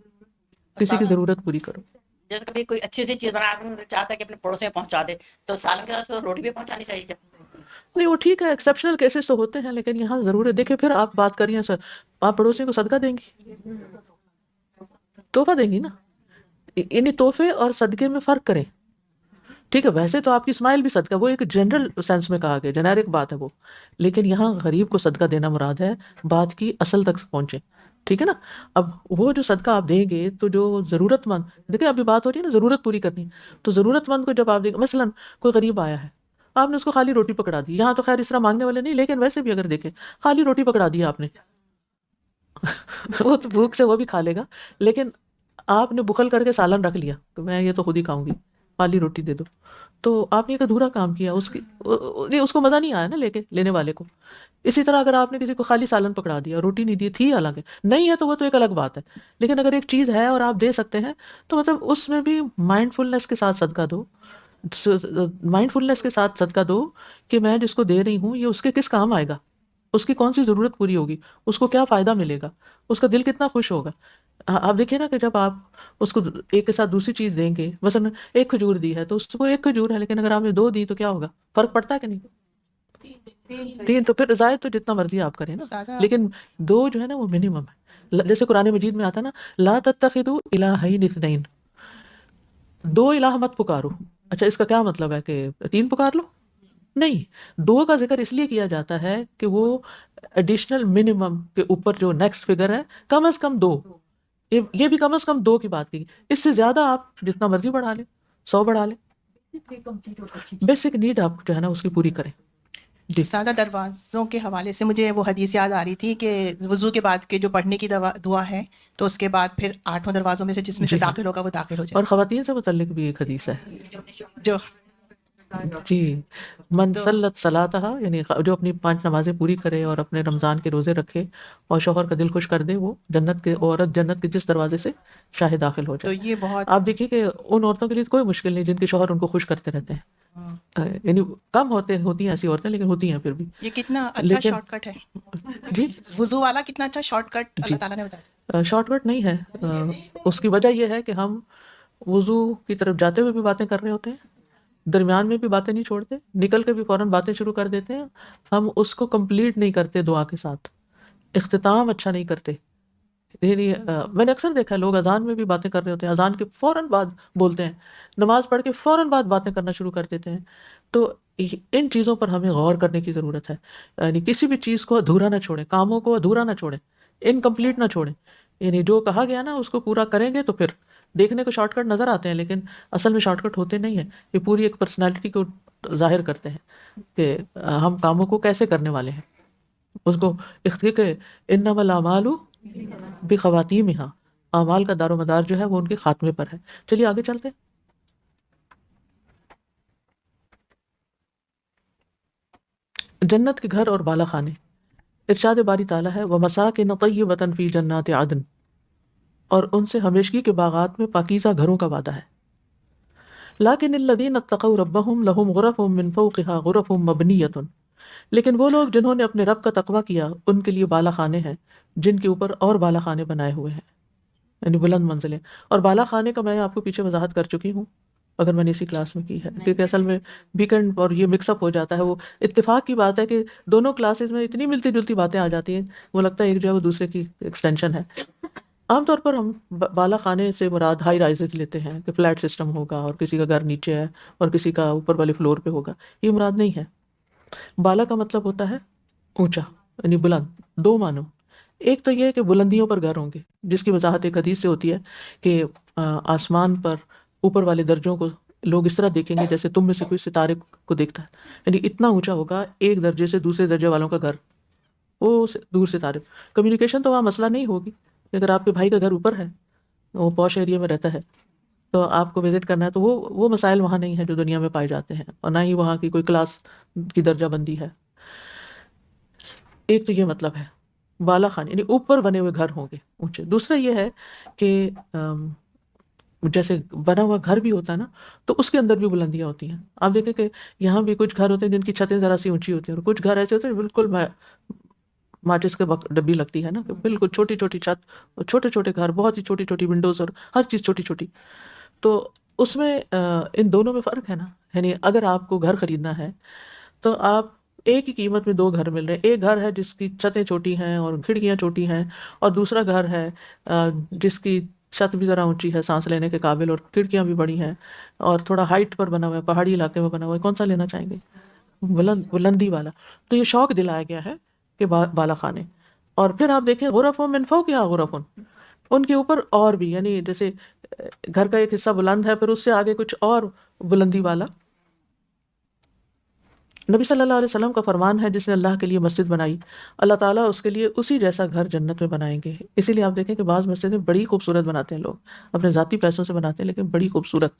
کسی کی ضرورت پوری کرو. جیسے کبھی کوئی اچھی سی چیز بنا چاہتا ہے کہ اپنے پڑوس میں پہنچا دے, تو سالن کے ساتھ روٹی بھی پہنچانی چاہیے کیا؟ نہیں وہ ٹھیک ہے, ایکسیپشنل کیسز تو ہوتے ہیں, لیکن یہاں ضرور ہے. دیکھیں پھر آپ بات کریے سر, آپ پڑوسی کو صدقہ دیں گی, تحفہ دیں گی نا. یعنی تحفے اور صدقے میں فرق کریں. ٹھیک ہے, ویسے تو آپ کی اسمائل بھی صدقہ, وہ ایک جنرل سینس میں کہا گیا, جنیرک بات ہے وہ. لیکن یہاں غریب کو صدقہ دینا مراد ہے, بات کی اصل تک پہنچے. ٹھیک ہے نا. اب وہ جو صدقہ آپ دیں گے تو جو ضرورت مند, دیکھیں ابھی بات ہو رہی ہے نا ضرورت پوری کرنی, تو ضرورت مند کو جب آپ دیں گے, مثلاً کوئی غریب آیا ہے, آپ نے اس کو خالی روٹی پکڑا دی. یہاں تو خیر اس طرح مانگنے والے نہیں, لیکن ویسے بھی اگر دیکھیں خالی روٹی پکڑا دی آپ نے, وہ تو بھوک سے وہ بھی کھا لے گا, لیکن آپ نے بخل کر کے سالن رکھ لیا کہ میں یہ تو خود ہی کھاؤں گی, خالی روٹی دے دو, تو آپ نے ایک ادھورا کام کیا. اس کو مزہ نہیں آیا نا لینے والے کو. اسی طرح اگر آپ نے کسی کو خالی سالن پکڑا دیا, روٹی نہیں دی, تھی حالانکہ نہیں ہے تو وہ تو ایک الگ بات ہے, لیکن اگر ایک چیز ہے اور آپ دے سکتے ہیں تو مطلب اس میں بھی مائنڈ فلنس کے ساتھ صدقہ دو. مائنڈ فلنس کے ساتھ صدقہ دو کہ میں جس کو دے رہی ہوں یہ اس کے کس کام آئے گا, اس کی کون سی ضرورت پوری ہوگی, اس کو کیا فائدہ ملے گا, اس کا دل کتنا خوش ہوگا. آپ دیکھیں نا کہ جب آپ اس کو ایک کے ساتھ دوسری چیز دیں گے, مثلا ایک کھجور دی ہے تو اس کو ایک کھجور ہے, لیکن اگر آپ نے 2 دی تو کیا ہوگا, فرق پڑتا ہے کہ نہیں؟ 3, تو پھر زائد تو جتنا مرضی آپ کریں نا, لیکن 2 جو ہے نا وہ منیمم ہے. جیسے قرآن مجید میں آتا نا, لا تتخذوا الہین اثنین, 2 الہ مت پکارو. اچھا اس کا کیا مطلب ہے کہ 3 پکار لو؟ نہیں, 2 کا ذکر اس لیے کیا جاتا ہے کہ وہ ایڈیشنل منیمم کے اوپر جو نیکسٹ فگر ہے, کم از کم 2, یہ بھی کم از کم 2 کی بات کی. اس سے زیادہ آپ جتنا مرضی بڑھا لیں, 100 بڑھا لیں, بیسک نیڈ آپ جو ہے نا اس کی پوری کریں. جی سادہ دروازوں کے حوالے سے مجھے وہ حدیث یاد آ رہی تھی کہ وضو کے بعد کے جو پڑھنے کی دعا ہے تو اس کے بعد پھر 8 دروازوں میں سے جس میں سے جی ہاں. داخل ہوگا وہ داخل ہو اور جائے. خواتین سے متعلق بھی ایک حدیث ہے جو جی, من صلت صلاتہا, یعنی جو اپنی 5 نمازیں پوری کرے اور اپنے رمضان کے روزے رکھے اور شوہر کا دل خوش کر دے, وہ جنت کے عورت جنت کے جس دروازے سے چاہے داخل ہو تو جائے. یہ بہت آپ دیکھیے کہ ان عورتوں کے لیے کوئی مشکل نہیں جن کے شوہر ان کو خوش کرتے رہتے ہیں. یعنی کم ہوتی ہیں ایسی عورتیں, لیکن ہوتی ہیں پھر بھی. یہ کتنا اچھا لیکن شارٹ کٹ ہے جی وضو والا, کتنا اچھا شارٹ کٹ اللہ تعالیٰ نے بتایا. شارٹ کٹ نہیں ہے. اس کی وجہ یہ ہے کہ ہم وضو کی طرف جاتے ہوئے بھی باتیں کر رہے ہوتے ہیں, درمیان میں بھی باتیں نہیں چھوڑتے, نکل کے بھی فوراً باتیں شروع کر دیتے ہیں. ہم اس کو کمپلیٹ نہیں کرتے دعا کے ساتھ, اختتام اچھا نہیں کرتے. یعنی میں نے اکثر دیکھا ہے لوگ اذان میں بھی باتیں کر رہے ہوتے ہیں, اذان کے فوراً بعد بولتے ہیں, نماز پڑھ کے فوراً بعد باتیں کرنا شروع کر دیتے ہیں. تو ان چیزوں پر ہمیں غور کرنے کی ضرورت ہے. یعنی کسی بھی چیز کو ادھورا نہ چھوڑیں, کاموں کو ادھورا نہ چھوڑیں, انکمپلیٹ نہ چھوڑیں. یعنی جو کہا گیا نا اس کو پورا کریں گے تو پھر دیکھنے کو شارٹ کٹ نظر آتے ہیں, لیکن اصل میں شارٹ کٹ ہوتے نہیں ہیں. یہ پوری ایک پرسنالٹی کو ظاہر کرتے ہیں کہ ہم کاموں کو کیسے کرنے والے ہیں. اس کو کہ انما الاعمال بخواتیمہا, اعمال کا دار و مدار جو ہے وہ ان کے خاتمے پر ہے. چلیے آگے چلتے ہیں. جنت کے گھر اور بالا خانے. ارشاد باری تعالیٰ ہے وَمَسَاكِنَ طَيِّبَةً فِي جَنَّاتِ عَدْنٍ, اور ان سے ہمیشگی کے باغات میں پاکیزہ گھروں کا وعدہ ہے. لیکن الذین اتقوا ربہم لہم غرف من فوقها غرف مبنیۃ, لیکن وہ لوگ جنہوں نے اپنے رب کا تقوی کیا ان کے لیے بالا خانے ہیں جن کے اوپر اور بالا خانے بنائے ہوئے ہیں, یعنی بلند منزلیں. اور بالا خانے کا میں آپ کو پیچھے وضاحت کر چکی ہوں اگر میں نے اسی کلاس میں کی ہے, کیونکہ اصل میں ویکینڈ اور یہ مکس اپ ہو جاتا ہے. وہ اتفاق کی بات ہے کہ دونوں کلاسز میں اتنی ملتی جلتی باتیں آ جاتی ہیں, وہ لگتا ہے ایک جو ہے وہ دوسرے کی ایکسٹینشن ہے. عام طور پر ہم بالا خانے سے مراد ہائی رائزز لیتے ہیں کہ فلیٹ سسٹم ہوگا اور کسی کا گھر نیچے ہے اور کسی کا اوپر والے فلور پہ ہوگا. یہ مراد نہیں ہے. بالا کا مطلب ہوتا ہے اونچا, یعنی بلند. 2 معنوں, ایک تو یہ ہے کہ بلندیوں پر گھر ہوں گے, جس کی وضاحت ایک حدیث سے ہوتی ہے کہ آسمان پر اوپر والے درجوں کو لوگ اس طرح دیکھیں گے جیسے تم میں سے کوئی ستارے کو دیکھتا ہے. یعنی اتنا اونچا ہوگا ایک درجے سے دوسرے درجے والوں کا گھر, وہ دور ستارے. کمیونیکیشن تو وہاں مسئلہ نہیں ہوگی. اگر آپ کے بھائی کا گھر اوپر ہے, وہ پوش ایریا میں رہتا ہے, تو آپ کو وزٹ کرنا ہے, تو وہ مسائل وہاں نہیں ہیں جو دنیا میں پائے جاتے ہیں, اور نہ ہی وہاں کی کوئی کلاس کی درجہ بندی ہے. ایک تو یہ مطلب ہے بالا خانے, یعنی اوپر بنے ہوئے گھر ہوں گے اونچے. دوسرا یہ ہے کہ جیسے بنا ہوا گھر بھی ہوتا ہے نا, تو اس کے اندر بھی بلندیاں ہوتی ہیں. آپ دیکھیں کہ یہاں بھی کچھ گھر ہوتے ہیں جن کی چھتیں ذرا سی اونچی ہوتی ہیں, اور کچھ گھر ایسے ہوتے ہیں بالکل ماچس کے ڈبی لگتی ہے نا, بالکل چھوٹی چھوٹی چھت اور چھوٹے چھوٹے گھر, بہت ہی چھوٹی چھوٹی ونڈوز اور ہر چیز چھوٹی چھوٹی. تو اس میں ان دونوں میں فرق ہے نا. یعنی اگر آپ کو گھر خریدنا ہے تو آپ ایک ہی قیمت میں 2 گھر مل رہے ہیں. ایک گھر ہے جس کی چھتیں چھوٹی ہیں اور کھڑکیاں چھوٹی ہیں, اور دوسرا گھر ہے جس کی چھت بھی ذرا اونچی ہے, سانس لینے کے قابل, اور کھڑکیاں بھی بڑی ہیں, اور تھوڑا ہائٹ پر بنا ہوا ہے, پہاڑی علاقے میں بنا ہوا ہے. کون سا لینا چاہیں گے؟ بلندی والا. تو یہ شوق دلایا گیا ہے کہ بالا خانے. اور پھر آپ دیکھیں غرف من فوقہا غرف, ان کے اوپر اور بھی, یعنی جیسے گھر کا ایک حصہ بلند ہے, پھر اس سے آگے کچھ اور بلندی والا. نبی صلی اللہ علیہ وسلم کا فرمان ہے جس نے اللہ کے لیے مسجد بنائی, اللہ تعالیٰ اس کے لیے اسی جیسا گھر جنت میں بنائیں گے. اسی لیے آپ دیکھیں کہ بعض مسجدیں بڑی خوبصورت بناتے ہیں لوگ, اپنے ذاتی پیسوں سے بناتے ہیں, لیکن بڑی خوبصورت.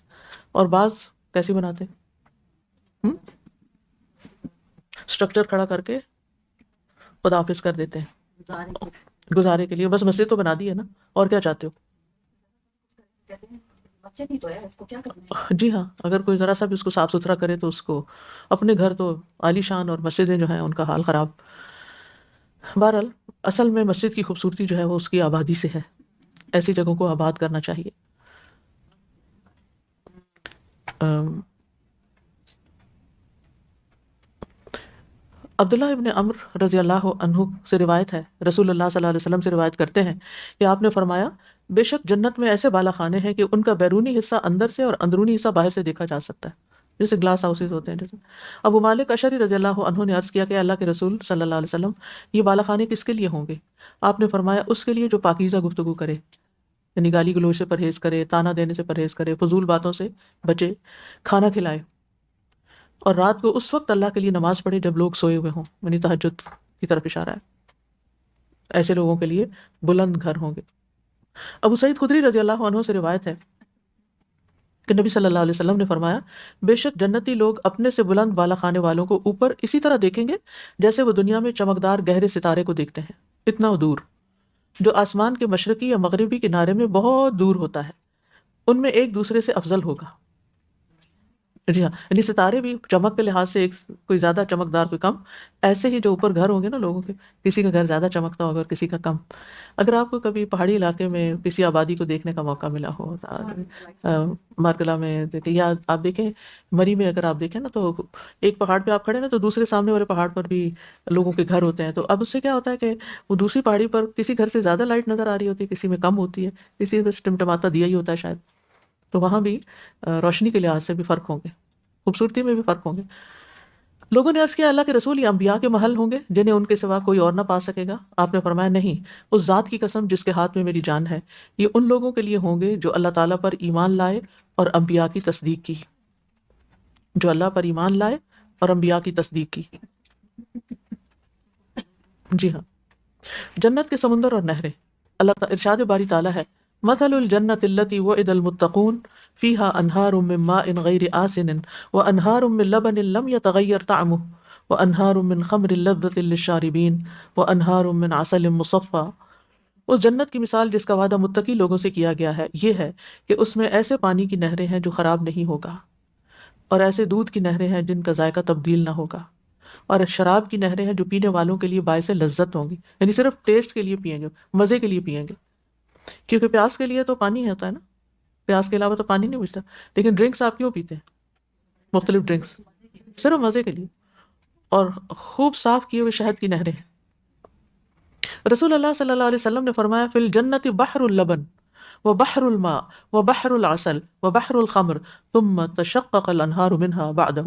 اور بعض کیسی بناتے ہیں, اسٹرکچر کھڑا کر کے خدا حافظ کر دیتے ہیں گزارے کے لیے. بس مسجد تو بنا دی ہے نا, اور کیا چاہتے ہو. جی ہاں, اگر کوئی ذرا سا بھی اس کو صاف ستھرا کرے تو اس کو اپنے گھر تو عالی شان, اور مسجدیں جو ہیں ان کا حال خراب. بہرحال اصل میں مسجد کی خوبصورتی جو ہے وہ اس کی آبادی سے ہے. ایسی جگہوں کو آباد کرنا چاہیے. عبداللہ ابن عمر رضی اللہ عنہ سے روایت ہے, رسول اللہ صلی اللہ علیہ وسلم سے روایت کرتے ہیں کہ آپ نے فرمایا بے شک جنت میں ایسے بالا خانے ہیں کہ ان کا بیرونی حصہ اندر سے اور اندرونی حصہ باہر سے دیکھا جا سکتا ہے, جیسے گلاس ہاؤسز ہوتے ہیں. جیسے ابو مالک اشعری رضی اللہ عنہ نے عرض کیا کہ اللہ کے رسول صلی اللہ علیہ وسلم, یہ بالا خانے کس کے لیے ہوں گے؟ آپ نے فرمایا اس کے لیے جو پاکیزہ گفتگو کرے, یعنی گالی گلوچ سے پرہیز کرے، تانا دینے سے پرہیز کرے، فضول باتوں سے بچے، کھانا کھلائے، اور رات کو اس وقت اللہ کے لیے نماز پڑھے جب لوگ سوئے ہوئے ہوں، یعنی تہجد کی طرف اشارہ ہے. ایسے لوگوں کے لیے بلند گھر ہوں گے. ابو سعید خدری رضی اللہ عنہ سے روایت ہے کہ نبی صلی اللہ علیہ وسلم نے فرمایا، بے شک جنتی لوگ اپنے سے بلند بالا خانے والوں کو اوپر اسی طرح دیکھیں گے جیسے وہ دنیا میں چمکدار گہرے ستارے کو دیکھتے ہیں، اتنا دور، جو آسمان کے مشرقی یا مغربی کنارے میں بہت دور ہوتا ہے. ان میں ایک دوسرے سے افضل ہوگا. جی ہاں، یعنی ستارے بھی چمک کے لحاظ سے ایک کوئی زیادہ چمکدار کوئی کم، ایسے ہی جو اوپر گھر ہوں گے نا لوگوں کے، کسی کا گھر زیادہ چمکتا ہوگا اور کسی کا کم. اگر آپ کو کبھی پہاڑی علاقے میں کسی آبادی کو دیکھنے کا موقع ملا ہو، مارکلا میں دیکھیں، یا آپ دیکھیں مری میں، اگر آپ دیکھیں نا تو ایک پہاڑ پہ آپ کھڑے نا تو دوسرے سامنے والے پہاڑ پر بھی لوگوں کے گھر ہوتے ہیں. تو اب اس سے کیا ہوتا ہے کہ وہ دوسری پہاڑی پر کسی گھر سے زیادہ لائٹ نظر آ رہی ہوتی ہے، کسی میں کم ہوتی ہے، کسی میں ٹمٹماتا دیا ہی ہوتا ہے شاید. تو وہاں بھی روشنی کے لحاظ سے بھی فرق ہوں گے، خوبصورتی میں بھی فرق ہوں گے. لوگوں نے عرض کیا، اللہ کے رسول، یہ انبیاء کے محل ہوں گے جنہیں ان کے سوا کوئی اور نہ پا سکے گا؟ آپ نے فرمایا، نہیں، اس ذات کی قسم جس کے ہاتھ میں میری جان ہے، یہ ان لوگوں کے لیے ہوں گے جو اللہ تعالیٰ پر ایمان لائے اور انبیاء کی تصدیق کی. جو اللہ پر ایمان لائے اور انبیاء کی تصدیق کی. جی ہاں، جنت کے سمندر اور نہریں. اللہ ارشاد باری تعالیٰ ہے، مثل الجنت التي وعد المتقون فيها انہار من ماء غیر آسن وانہار من لبن لم يتغیر طعمه وانہار من خمر لذة للشاربین وانہار من عسل مصفى. اس جنت کی مثال جس کا وعدہ متقی لوگوں سے کیا گیا ہے یہ ہے کہ اس میں ایسے پانی کی نہریں ہیں جو خراب نہیں ہوگا، اور ایسے دودھ کی نہریں ہیں جن کا ذائقہ تبدیل نہ ہوگا، اور شراب کی نہریں ہیں جو پینے والوں کے لیے باعث لذت ہوں گی. یعنی صرف ٹیسٹ کے لیے پئیں گے، مزے کے لیے پئیں گے، کیونکہ پیاس کے لیے تو پانی ہوتا ہے نا، پیاس کے علاوہ تو پانی نہیں بچتا. لیکن ڈرنکس آپ کیوں پیتے ہیں؟ مختلف ڈرنکس صرف مزے کے لیے، اور خوب صاف کیے ہوئے شہد کی نہریں. رسول اللہ صلی اللہ علیہ وسلم نے فرمایا، فی الجنت بحر اللبن وبحر الماء وبحر العسل وبحر الخمر ثم تشقق الانہار منها بعدہ.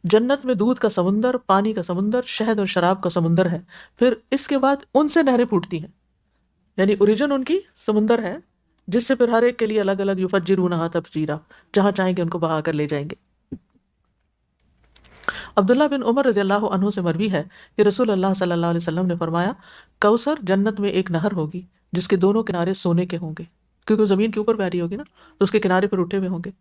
جنت میں دودھ کا سمندر، پانی کا سمندر، شہد اور شراب کا سمندر ہے، پھر اس کے بعد ان سے نہریں پھوٹتی ہیں. یعنی اوریجن ان کی سمندر ہے، جس سے پھر ہر ایک کے لیے الگ الگ یفجرونہا تفجیرا، جہاں چاہیں گے ان کو بہا کر لے جائیں گے. عبداللہ بن عمر رضی اللہ عنہ سے مروی ہے کہ رسول اللہ صلی اللہ علیہ وسلم نے فرمایا، کوثر جنت میں ایک نہر ہوگی جس کے دونوں کنارے سونے کے ہوں گے، کیونکہ وہ زمین کے اوپر بہ رہی ہوگی نا، تو اس کے کنارے پر اٹھے ہوئے ہوں گے،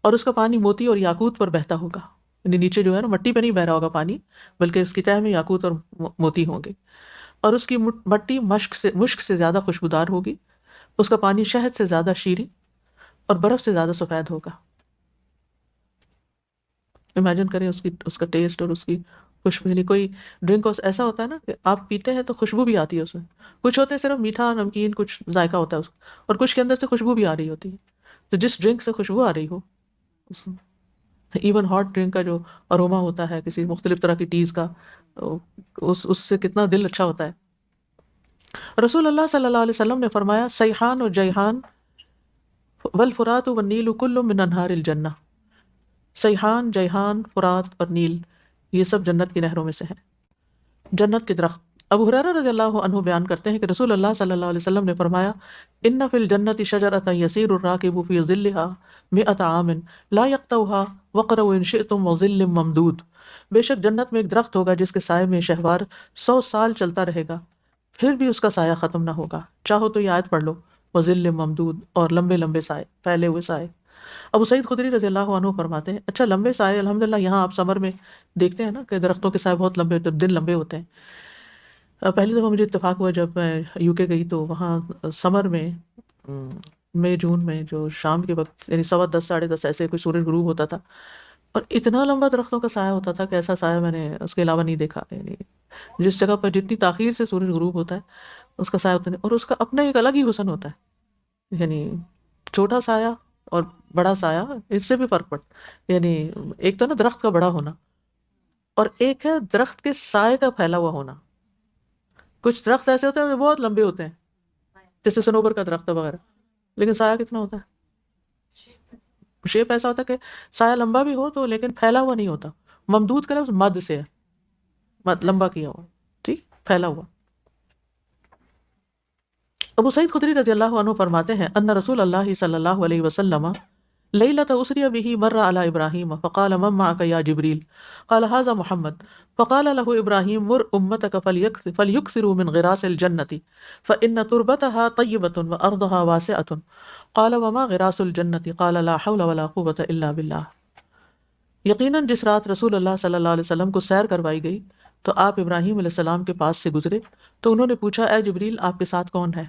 اور اس کا پانی موتی اور یاقوت پر بہتا ہوگا. یعنی نیچے جو ہے نا مٹی پہ نہیں بہ رہا ہوگا پانی، بلکہ اس کی تہہ میں یاقوت اور موتی ہوں گے، اور اس کی مٹی مشک سے زیادہ خوشبودار ہوگی، اس کا پانی شہد سے زیادہ شیریں اور برف سے زیادہ سفید ہوگا. امیجن کریں اس کا ٹیسٹ اور اس کی خوشبو. یعنی کوئی ڈرنک ایسا ہوتا ہے نا کہ آپ پیتے ہیں تو خوشبو بھی آتی ہے اس میں، کچھ ہوتے ہیں صرف میٹھا نمکین کچھ ذائقہ ہوتا ہے اس کا، اور کچھ کے اندر سے خوشبو بھی آ رہی ہوتی ہے. تو جس ڈرنک سے خوشبو آ رہی ہو، ایون ہاٹ ڈرنک کا جو اروما ہوتا ہے کسی مختلف طرح کی ٹیز کا، اس سے کتنا دل اچھا ہوتا ہے. رسول اللہ صلی اللہ علیہ وسلم نے فرمایا، سیحان اور جیحان والفرات والنیل کل من انہار الجنہ. سیحان، جیحان، فرات اور نیل یہ سب جنت کی نہروں میں سے ہیں. جنت کے درخت. ابو ہریرہ رضی اللہ عنہ بیان کرتے ہیں کہ رسول اللہ صلی اللہ علیہ وسلم نے فرمایا، ان فی الجنت شجرۃ یسیر الراکب فی ظلها 100 عام لا یقطعها وقروا ان شئتم وظل ممدود. بے شک جنت میں ایک درخت ہوگا جس کے سائے میں شہوار 100 سال چلتا رہے گا، پھر بھی اس کا سایہ ختم نہ ہوگا. چاہو تو یہ آیت پڑھ لو، وظل ممدود، اور لمبے لمبے سائے، پھیلے ہوئے سائے. ابو سعید خدری رضی اللہ عنہ فرماتے ہیں، اچھا لمبے سائے، الحمدللہ یہاں آپ سمر میں دیکھتے ہیں نا کہ درختوں کے سائے بہت لمبے، دن لمبے ہوتے ہیں. پہلی دفعہ مجھے اتفاق ہوا جب میں یو کے گئی، تو وہاں سمر میں مئی جون میں جو شام کے وقت یعنی 10:15 10:30 ایسے کوئی سورج غروب ہوتا تھا، اور اتنا لمبا درختوں کا سایہ ہوتا تھا کہ ایسا سایہ میں نے اس کے علاوہ نہیں دیکھا. یعنی جس جگہ پر جتنی تاخیر سے سورج غروب ہوتا ہے اس کا سایہ اتنا، اور اس کا اپنا ایک الگ ہی حسن ہوتا ہے. یعنی چھوٹا سایہ اور بڑا سایہ، اس سے بھی فرق پڑتا. یعنی ایک تو نا درخت کا بڑا ہونا، اور ایک ہے درخت کے سائے کا پھیلا ہوا ہونا. کچھ درخت ایسے ہوتے ہیں جو بہت لمبے ہوتے ہیں، جیسے سنوبر کا درخت وغیرہ، لیکن سایہ کتنا ہوتا ہے؟ شیپ ایسا ہوتا ہے کہ سایہ لمبا بھی ہو تو لیکن پھیلا ہوا نہیں ہوتا. ممدود کا لفظ مد سے ہے، مد لمبا کیا ہوا، ٹھیک، پھیلا ہوا. ابو سعید خدری رضی اللہ عنہ فرماتے ہیں ان رسول اللہ صلی اللہ علیہ وسلم لیلۃ اسری بہ مر علی ابراہیم فقال من معک یا جبریل قال هذا محمد فقال له ابراہیم مر امتک فلیکثروا من غراس الجنۃ فإن تربتها طیبۃ وارضها واسعۃ قال وما غراس الجنۃ قال لا حول ولا قوة الا باللہ. یقیناً جس رات رسول اللہ صلی اللہ علیہ وسلم کو سیر کروائی گئی تو آپ ابراہیم علیہ السلام کے پاس سے گزرے تو انہوں نے پوچھا اے جبریل آپ کے ساتھ کون ہے؟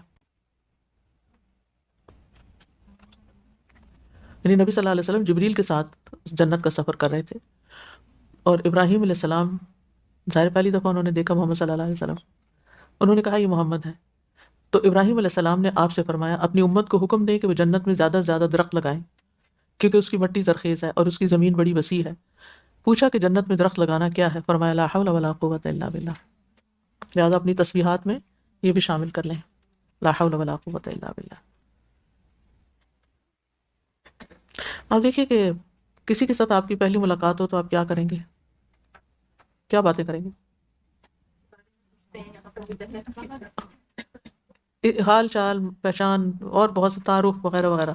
یعنی نبی صلی اللہ علیہ وسلم جبریل کے ساتھ جنت کا سفر کر رہے تھے، اور ابراہیم علیہ السلام ظاہر پہلی دفعہ انہوں نے دیکھا محمد صلی اللہ علیہ وسلم، انہوں نے کہا یہ محمد ہے. تو ابراہیم علیہ السلام نے آپ سے فرمایا اپنی امت کو حکم دیں کہ وہ جنت میں زیادہ سے زیادہ درخت لگائیں کیونکہ اس کی مٹی زرخیز ہے اور اس کی زمین بڑی وسیع ہے. پوچھا کہ جنت میں درخت لگانا کیا ہے؟ فرمایا لا حول ولا قوة الا باللہ. لہٰذا اپنی تسبیحات میں یہ بھی شامل کر لیں، لا حول ولا قوة الا باللہ. آپ دیکھیے کہ کسی کے ساتھ آپ کی پہلی ملاقات ہو تو آپ کیا کریں گے، کیا باتیں کریں گے؟ حال چال، پہچان، اور بہت سے تعارف وغیرہ وغیرہ.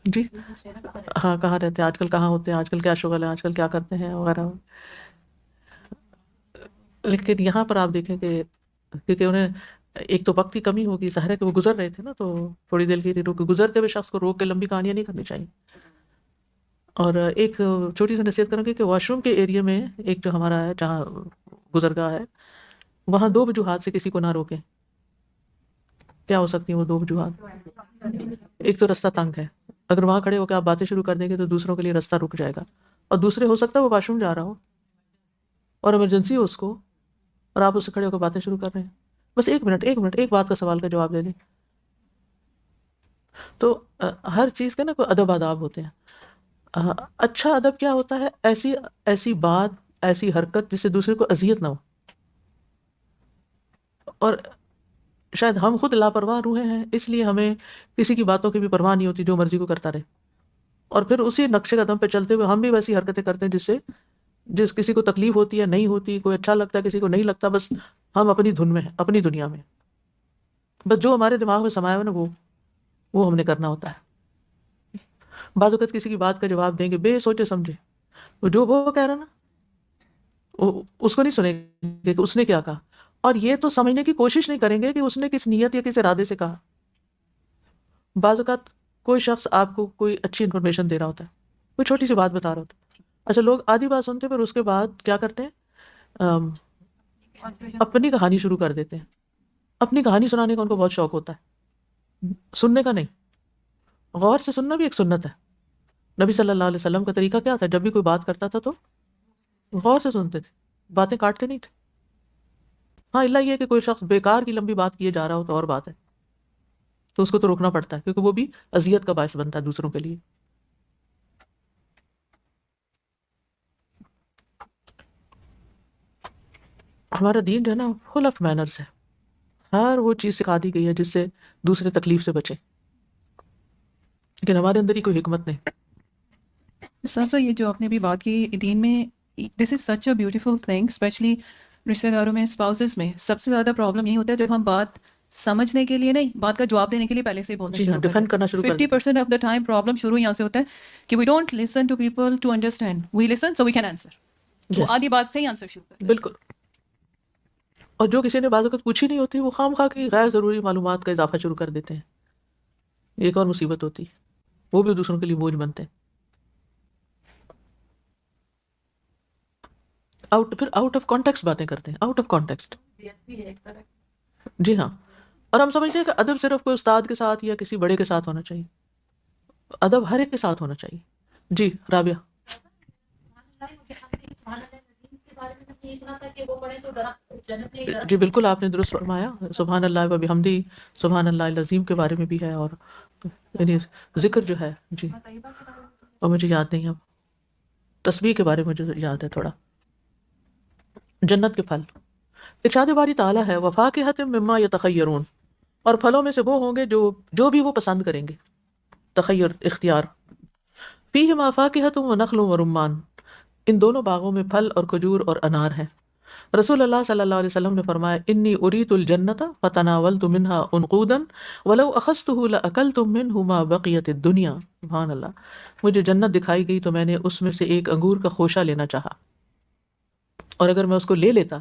جی ہاں، کہاں رہتے ہیں آج کل، کہاں ہوتے ہیں آج کل، کیا شغل ہے آج کل، کیا کرتے ہیں وغیرہ. لیکن یہاں پر آپ دیکھیں کہ کیونکہ انہیں ایک تو وقت کی کمی ہوگی، ظاہر ہے کہ وہ گزر رہے تھے نا، تو تھوڑی دیر کے لیے گزرتے ہوئے شخص کو روک کے لمبی کہانیاں نہیں کرنی چاہیے. اور ایک چھوٹی سی نصیحت کروں گی کہ واش روم کے ایریا میں ایک جو ہمارا ہے جہاں گزرگاہ ہے، وہاں دو وجوہات سے کسی کو نہ روکیں. کیا ہو سکتی ہیں وہ دو وجوہات؟ ایک تو رستہ تنگ ہے، اگر وہاں کھڑے ہو کے آپ باتیں شروع کر دیں گے تو دوسروں کے لیے رستہ رک جائے گا. اور دوسرے ہو سکتا ہے وہ واش روم جا رہا ہو اور ایمرجنسی ہو اس کو، اور آپ اس سے کھڑے ہو کے باتیں شروع کر رہے ہیں. بس ایک منٹ ایک بات کا سوال کا جواب دے دیں. تو ہر چیز کے نا کوئی ادب آداب ہوتے ہیں. اچھا ادب کیا ہوتا ہے؟ ایسی بات، ایسی حرکت جس سے دوسرے کو اذیت نہ ہو. اور شاید ہم خود لاپرواہ روحیں ہیں، اس لیے ہمیں کسی کی باتوں کی بھی پرواہ نہیں ہوتی، جو مرضی کو کرتا رہے. اور پھر اسی نقشے قدم پہ چلتے ہوئے ہم بھی ویسی حرکتیں کرتے ہیں جس کسی کو تکلیف ہوتی ہے، نہیں ہوتی، کوئی اچھا لگتا ہے کسی کو نہیں لگتا، بس ہم اپنی دھن میں ہیں، اپنی دنیا میں. بس جو ہمارے دماغ میں سمایا ہوا نا وہ ہم نے کرنا ہوتا ہے. بعض اوقات کسی کی بات کا جواب دیں گے بے سوچے سمجھے، جو وہ کہہ رہا نا اس کو نہیں سنیں گے کہ اس نے کیا کہا، اور یہ تو سمجھنے کی کوشش نہیں کریں گے کہ اس نے کس نیت یا کس ارادے سے کہا. بعض اوقات کوئی شخص آپ کو کوئی اچھی انفارمیشن دے رہا ہوتا ہے، کوئی چھوٹی سی بات بتا رہا ہوتا ہے. اچھا، لوگ آدھی بات سنتے ہیں پھر اس کے بعد کیا کرتے ہیں؟ اپنی کہانی شروع کر دیتے ہیں. اپنی کہانی سنانے کا ان کو بہت شوق ہوتا ہے، سننے کا نہیں. غور سے سننا بھی ایک سنت ہے. نبی صلی اللہ علیہ وسلم کا طریقہ کیا تھا؟ جب بھی کوئی بات کرتا تھا تو غور سے سنتے تھے، باتیں کاٹتے نہیں تھے. ہاں، اللہ یہ کہ کوئی شخص بیکار کی لمبی بات کیے جا رہا ہو تو اور بات ہے، تو اس کو تو روکنا پڑتا ہے کیونکہ وہ بھی اذیت کا باعث بنتا ہے دوسروں کے لیے. ہمارا دین جو ہے نا فل آف مینرز ہے. ہر وہ چیز سکھا دی گئی ہے جس سے دوسرے تکلیف سے بچے، لیکن ہمارے اندر ہی کوئی حکمت نہیں. سر یہ جو آپ نے بھی بات کی دین میں، دس از سچ اے بیوٹیفل تھنگ، اسپیشلی رشتہ داروں میں، اسپاؤسز میں. سب سے زیادہ پرابلم یہی ہوتا ہے جب ہم بات سمجھنے کے لیے نہیں، بات کا جواب دینے کے لیے پہلے سے ہی بولنا جی ہاں، ڈیفینڈ کرنا شروع کر 50% آف دا ٹائم پرابلم شروع یہاں سے ہوتا ہے کہ we don't listen to people to understand, we listen so we can answer. تو آدھی بات سے ہی آنسر شروع کرتے ہیں. بالکل. اور جو کسی نے بعض اوقات پوچھی نہیں ہوتی وہ خام خواہ کی غیر ضروری معلومات کا اضافہ شروع کر دیتے ہیں. ایک اور مصیبت ہوتی ہے، وہ بھی دوسروں کے لیے بوجھ بنتے ہیں. پھر آؤٹ آف کانٹیکسٹ باتیں کرتے ہیں، آؤٹ آف کانٹیکسٹ. جی ہاں. اور ہم سمجھتے ہیں کہ ادب صرف کوئی استاد کے ساتھ یا کسی بڑے کے ساتھ ہونا چاہیے. ادب ہر ایک کے ساتھ ہونا چاہیے. جی رابعہ. جی بالکل، آپ نے درست فرمایا. سبحان اللہ و بحمدہ، سبحان اللہ العظیم کے بارے میں بھی ہے، اور یعنی ذکر جو ہے. جی، اور مجھے یاد نہیں اب تسبیح کے بارے میں مجھے یاد ہے تھوڑا. جنت کے پھل، ارشاد باری تعالیٰ ہے وفاکہۃ مما یتخیرون، اور پھلوں میں سے وہ ہوں گے جو بھی وہ پسند کریں گے. تخیر، اختیار. فیہما فاکہۃ ونخل ورمان، ان دونوں باغوں میں پھل اور کھجور اور انار ہیں. رسول اللہ صلی اللہ علیہ وسلم نے فرمایا انی اریت الجنت فتناولت منها انقودا ولو اخذته لاکلتم منه ما بقیت الدنیا. سبحان اللہ. مجھے جنت دکھائی گئی تو میں نے اس میں سے ایک انگور کا خوشہ لینا چاہا، اور اگر میں اس کو لے لیتا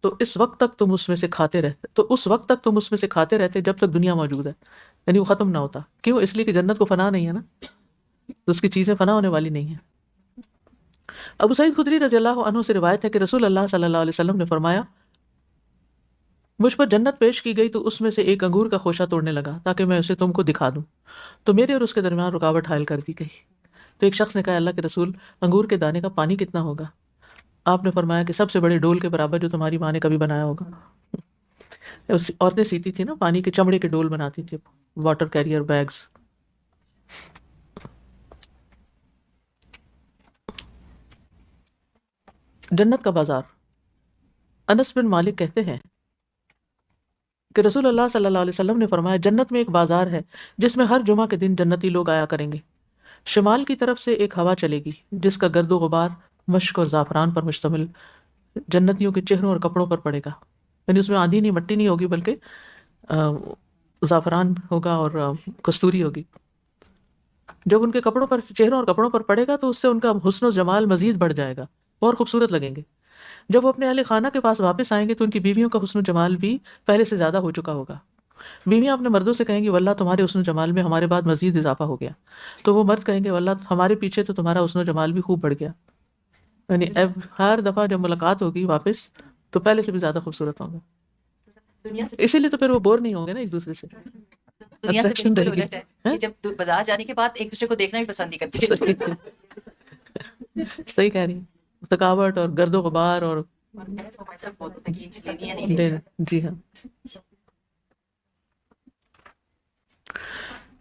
تو اس وقت تک تم اس میں سے کھاتے رہتے جب تک دنیا موجود ہے، یعنی وہ ختم نہ ہوتا. کیوں؟ اس لیے کہ جنت کو فنا نہیں ہے نا، تو اس کی چیزیں فنا ہونے والی نہیں ہیں. ابو سعید خدری رضی اللہ عنہ سے روایت ہے کہ رسول اللہ صلی اللہ علیہ وسلم نے فرمایا مجھ پر جنت پیش کی گئی تو اس میں سے ایک انگور کا خوشہ توڑنے لگا تاکہ میں اسے تم کو دکھا دوں، تو میرے اور اس کے درمیان رکاوٹ حائل کر دی گئی. تو ایک شخص نے کہا اللہ کے رسول انگور کے دانے کا پانی کتنا ہوگا؟ آپ نے فرمایا کہ سب سے بڑے ڈول کے برابر جو تمہاری ماں نے کبھی بنایا ہوگا. عورتیں سیتی تھی نا، پانی کے چمڑے کے ڈول بناتی تھی، واٹر کیریئر بیگز. جنت کا بازار. انس بن مالک کہتے ہیں کہ رسول اللہ صلی اللہ علیہ وسلم نے فرمایا جنت میں ایک بازار ہے جس میں ہر جمعہ کے دن جنتی لوگ آیا کریں گے. شمال کی طرف سے ایک ہوا چلے گی جس کا گرد و غبار مشک اور زعفران پر مشتمل جنتیوں کے چہروں اور کپڑوں پر پڑے گا. یعنی اس میں آندھی نہیں، مٹی نہیں ہوگی، بلکہ زعفران ہوگا اور کستوری ہوگی. جب ان کے کپڑوں پر، چہروں اور کپڑوں پر پڑے گا تو اس سے ان کا حسن و جمال مزید بڑھ جائے گا اور خوبصورت لگیں گے. جب وہ اپنے اہل خانہ کے پاس واپس آئیں گے تو ان کی بیویوں کا حسن و جمال بھی پہلے سے زیادہ ہو چکا ہوگا. بیویاں اپنے مردوں سے کہیں گی واللہ تمہارے حسن و جمال میں ہمارے بعد مزید اضافہ ہو گیا. تو وہ مرد کہیں گے واللہ ہمارے پیچھے تو تمہارا حسن و جمال بھی خوب بڑھ گیا. یعنی ہر دفعہ جب ملاقات ہوگی واپس تو پہلے سے بھی زیادہ خوبصورت ہوگا. اسی لیے تو پھر وہ بور نہیں ہوں گے نا ایک دوسرے سے. دنیا سے Attraction بالکل رہے گی. الٹ ہے کہ جب بازار جانے کے بعد ایک دوسرے کو دیکھنا بھی پسند نہیں کرتے. صحیح کہہ رہی ہیں. تھکاوٹ اور گرد و غبار اور جی ہاں.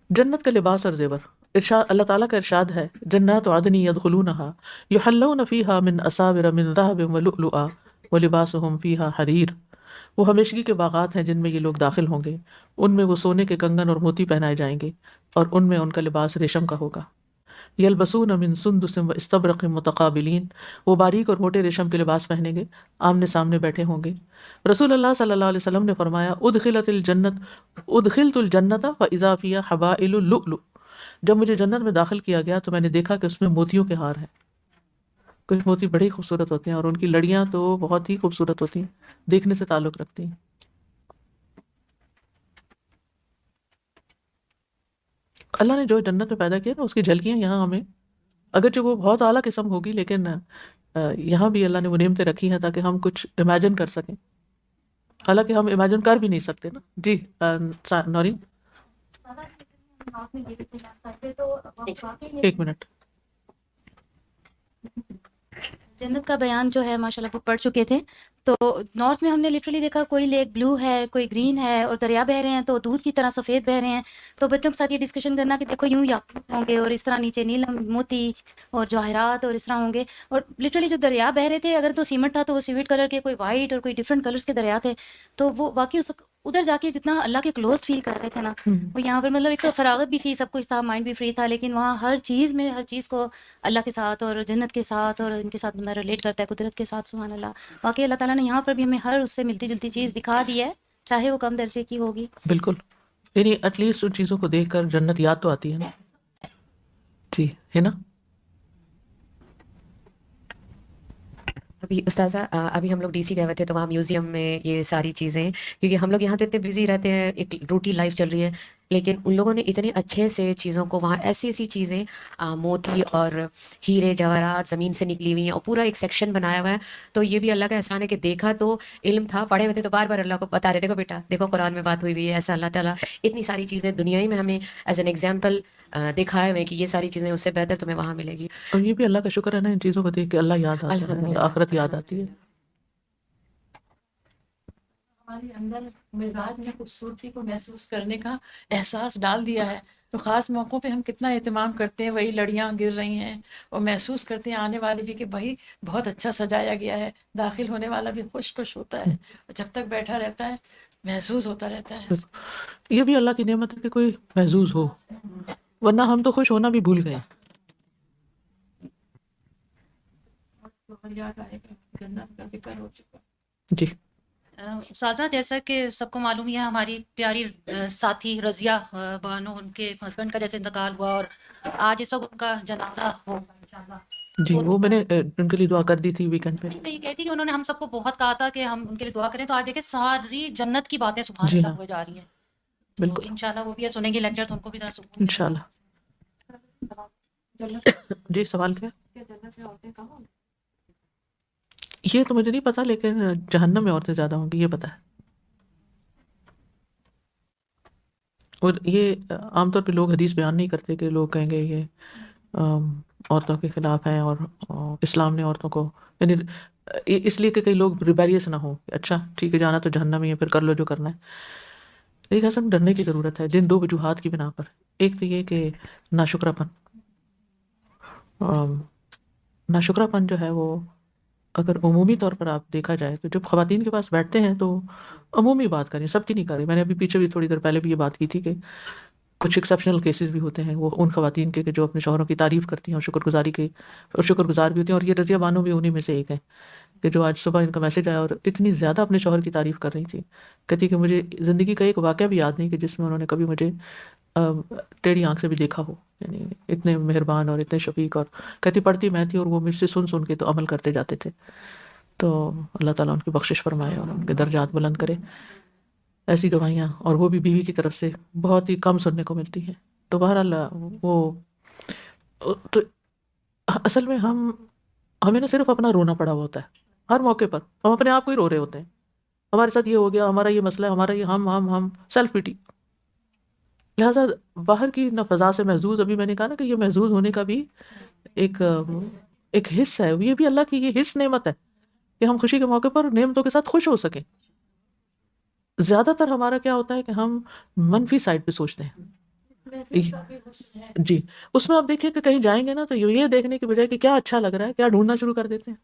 جنت کا لباس اور زیور. ارشاد اللہ تعالیٰ کا ارشاد ہے جنات عدن يدخلونها يحلون فيها من اساور من ذهب ولؤلؤا ولباسهم فيها حرير. وہ ہمیشگی کے باغات ہیں جن میں یہ لوگ داخل ہوں گے، ان میں وہ سونے کے کنگن اور موتی پہنائے جائیں گے اور ان میں ان کا لباس ریشم کا ہوگا. یلبسون من سندس و استبرق متقابلین. وہ باریک اور موٹے ریشم کے لباس پہنیں گے، آمنے سامنے بیٹھے ہوں گے. رسول اللہ صلی اللہ علیہ وسلم نے فرمایا ادخلت الجنت فاذا فیہا حبائل اللؤلؤ. جب مجھے جنت میں داخل کیا گیا تو میں نے دیکھا کہ اس میں موتیوں کے ہار ہیں. کچھ موتی بڑے خوبصورت ہوتے ہیں اور ان کی لڑیاں تو بہت ہی خوبصورت ہوتی ہیں، دیکھنے سے تعلق رکھتی ہیں. اللہ نے جو جنت میں پیدا کیا نا اس کی جھلکیاں یہاں ہمیں، اگرچہ وہ بہت اعلیٰ قسم ہوگی لیکن یہاں بھی اللہ نے وہ نعمتیں رکھی ہیں تاکہ ہم کچھ امیجن کر سکیں، حالانکہ ہم امیجن کر بھی نہیں سکتے نا. جی نورین ایک منٹ. جنت کا بیان جو ہے ماشاء اللہ وہ پڑھ چکے تھے. تو نارتھ میں ہم نے لٹرلی دیکھا کوئی لیک بلو ہے، کوئی گرین ہے، اور دریا بہہ رہے ہیں تو دودھ کی طرح سفید بہہ رہے ہیں. تو بچوں کے ساتھ یہ ڈسکشن کرنا کہ دیکھو یوں ہوں گے اور اس طرح نیچے نیلم موتی اور جواہرات اور اس طرح ہوں گے. اور لٹرلی جو دریا بہہ رہے تھے اگر تو سیمنٹ تھا تو وہ سیویٹ کلر کے، کوئی وائٹ اور کوئی ڈفرینٹ کلرز کے دریا تھے. تو وہ واقعی ادھر جا کے جتنا اللہ کے کلوز فیل کر رہے تھے نا، وہ یہاں پر مطلب ایک تو فراغت بھی تھی، سب کچھ تھا، مائنڈ بھی فری تھا، لیکن وہاں ہر چیز میں ہر چیز کو اللہ کے ساتھ اور جنت کے ساتھ اور ان کے ساتھ بندہ ریلیٹ کرتا ہے قدرت کے ساتھ. سبحان اللہ. واقعی اللہ تعالیٰ نے یہاں پر بھی ہمیں ہر اس سے ملتی جلتی چیز دکھا دی ہے، چاہے وہ کم درجے کی ہوگی. بالکل. یعنی ایٹ لیسٹ ان چیزوں کو دیکھ کر جنت یاد تو آتی ہے نا. جی ہے نا. ابھی استاذہ ابھی ہم لوگ ڈی سی گئے ہوئے تھے تو وہاں میوزیم میں یہ ساری چیزیں، کیونکہ ہم لوگ یہاں تو اتنے بزی رہتے ہیں، ایک روٹی لائف چل رہی ہے، لیکن ان لوگوں نے اتنے اچھے سے چیزوں کو وہاں ایسی ایسی چیزیں موتی اور ہیرے جواہرات زمین سے نکلی ہوئی ہیں اور پورا ایک سیکشن بنایا ہوا ہے. تو یہ بھی اللہ کا احسان ہے کہ دیکھا تو علم تھا، پڑھے ہوئے تھے تو بار بار اللہ کو بتا رہے، دیکھو بیٹا دیکھو قرآن میں بات ہوئی ہوئی ہے ایسا. اللہ تعالیٰ اتنی ساری چیزیں دنیائی میں ہمیں ایز این ایگزامپل دکھائے ہوئے کہ یہ ساری چیزیں اس سے بہتر تمہیں وہاں ملے گی. اور یہ بھی اللہ کا شکر ہے نا، ان چیزوں کو دیکھ کے اللہ یاد آتا ہے، الحمدللہ. آخرت یاد آتی ہے. ہمارے اندر مزاج میں خوبصورتی کو محسوس کرنے کا احساس ڈال دیا ہے. تو خاص موقعوں پہ ہم کتنا اہتمام کرتے ہیں، وہی لڑیاں گر رہی ہیں اور محسوس کرتے ہیں آنے والے بھی کہ بھائی بہت اچھا سجایا گیا ہے. داخل ہونے والا بھی خوش ہوتا ہے اور جب تک بیٹھا رہتا ہے محسوس ہوتا رہتا ہے. یہ بھی اللہ کی نعمت ہے کہ کوئی محظوظ ہو، ورنہ ہم تو خوش ہونا بھی بھول گئے. یاد آئے گا جنت کا ذکر ہو چکا. جی سازا جیسا کہ سب کو معلوم ہی ہے ہماری پیاری ساتھی رضیہ بانو ان کے ہسبینڈ کا جیسے انتقال ہوا اور آج اس وقت ان کا جنازہ ہو جی وہ میں نے ان کے لیے دعا کر دی تھی ویکنڈ پہ. میں یہ کہتی کہ انہوں نے ہم سب کو بہت کہا تھا کہ ہم ان کے لیے دعا کریں، تو آج دیکھیں ساری جنت کی باتیں سبحان جی اللہ ہاں ہوئے جا رہی ہیں. تو بالکل انشاءاللہ وہ بھی سنیں گے لیکچر تو ان کو بھی ذرا سکون انشاءاللہ. جی سوال کیا؟ یہ تو مجھے نہیں پتا، لیکن جہنم میں عورتیں زیادہ ہوں گی یہ پتا ہے. اور یہ عام طور پہ لوگ حدیث بیان نہیں کرتے کہ لوگ کہیں گے یہ عورتوں کے خلاف ہیں اور اسلام نے عورتوں کو، یعنی اس لیے کہ کئی لوگ ریبیلیس نہ ہوں. اچھا ٹھیک ہے جانا تو جہنم ہی ہے، پھر کر لو جو کرنا ہے. ایک اصل ڈرنے کی ضرورت ہے جن دو وجوہات کی بنا پر. ایک تو یہ کہ ناشکراپن، ناشکراپن جو ہے وہ اگر عمومی طور پر آپ دیکھا جائے تو جب خواتین کے پاس بیٹھتے ہیں تو عمومی بات کریں، سب کی نہیں کر رہی. میں نے ابھی پیچھے بھی تھوڑی دیر پہلے بھی یہ بات کی تھی کہ کچھ ایکسیپشنل کیسز بھی ہوتے ہیں وہ ان خواتین کے کہ جو اپنے شوہروں کی تعریف کرتی ہیں اور شکر گزاری کے اور شکر گزار بھی ہوتی ہیں. اور یہ رضیہ بانو بھی انہی میں سے ایک ہے کہ جو آج صبح ان کا میسج آیا اور اتنی زیادہ اپنے شوہر کی تعریف کر رہی تھی. کہتی کہ مجھے زندگی کا ایک واقعہ بھی یاد نہیں کہ جس میں انہوں نے کبھی مجھے ٹیڑھی آنکھ سے بھی دیکھا ہو. یعنی اتنے مہربان اور اتنے شفیق، اور کہتی پڑھتی میں تھی اور وہ مجھ سے سن سن کے تو عمل کرتے جاتے تھے. تو اللہ تعالیٰ ان کی بخشش فرمائے اور ان کے درجات بلند کرے. ایسی گواہیاں اور وہ بھی بیوی کی طرف سے بہت ہی کم سننے کو ملتی ہیں. تو بہرحال وہ تو اصل میں ہمیں نہ صرف اپنا رونا پڑا ہوا ہوتا ہے ہر موقع پر، ہم اپنے آپ کو ہی رو رہے ہوتے ہیں. ہمارے ساتھ یہ ہو گیا، ہمارا یہ مسئلہ ہے، ہمارا یہ ہم سیلف پیٹی. لہٰذا باہر کی نہ فضا سے محظوظ، ابھی میں نے کہا نا کہ یہ محظوظ ہونے کا بھی ایک حص ہے. یہ بھی اللہ کی یہ حص نعمت ہے کہ ہم خوشی کے موقع پر نعمتوں کے ساتھ خوش ہو سکیں. زیادہ تر ہمارا کیا ہوتا ہے کہ ہم منفی سائڈ پہ سوچتے ہیں. جی اس میں آپ دیکھیے کہ کہیں جائیں گے نا تو یہ دیکھنے کی بجائے کہ کیا اچھا لگ رہا ہے، کیا ڈھونڈنا شروع کر دیتے ہیں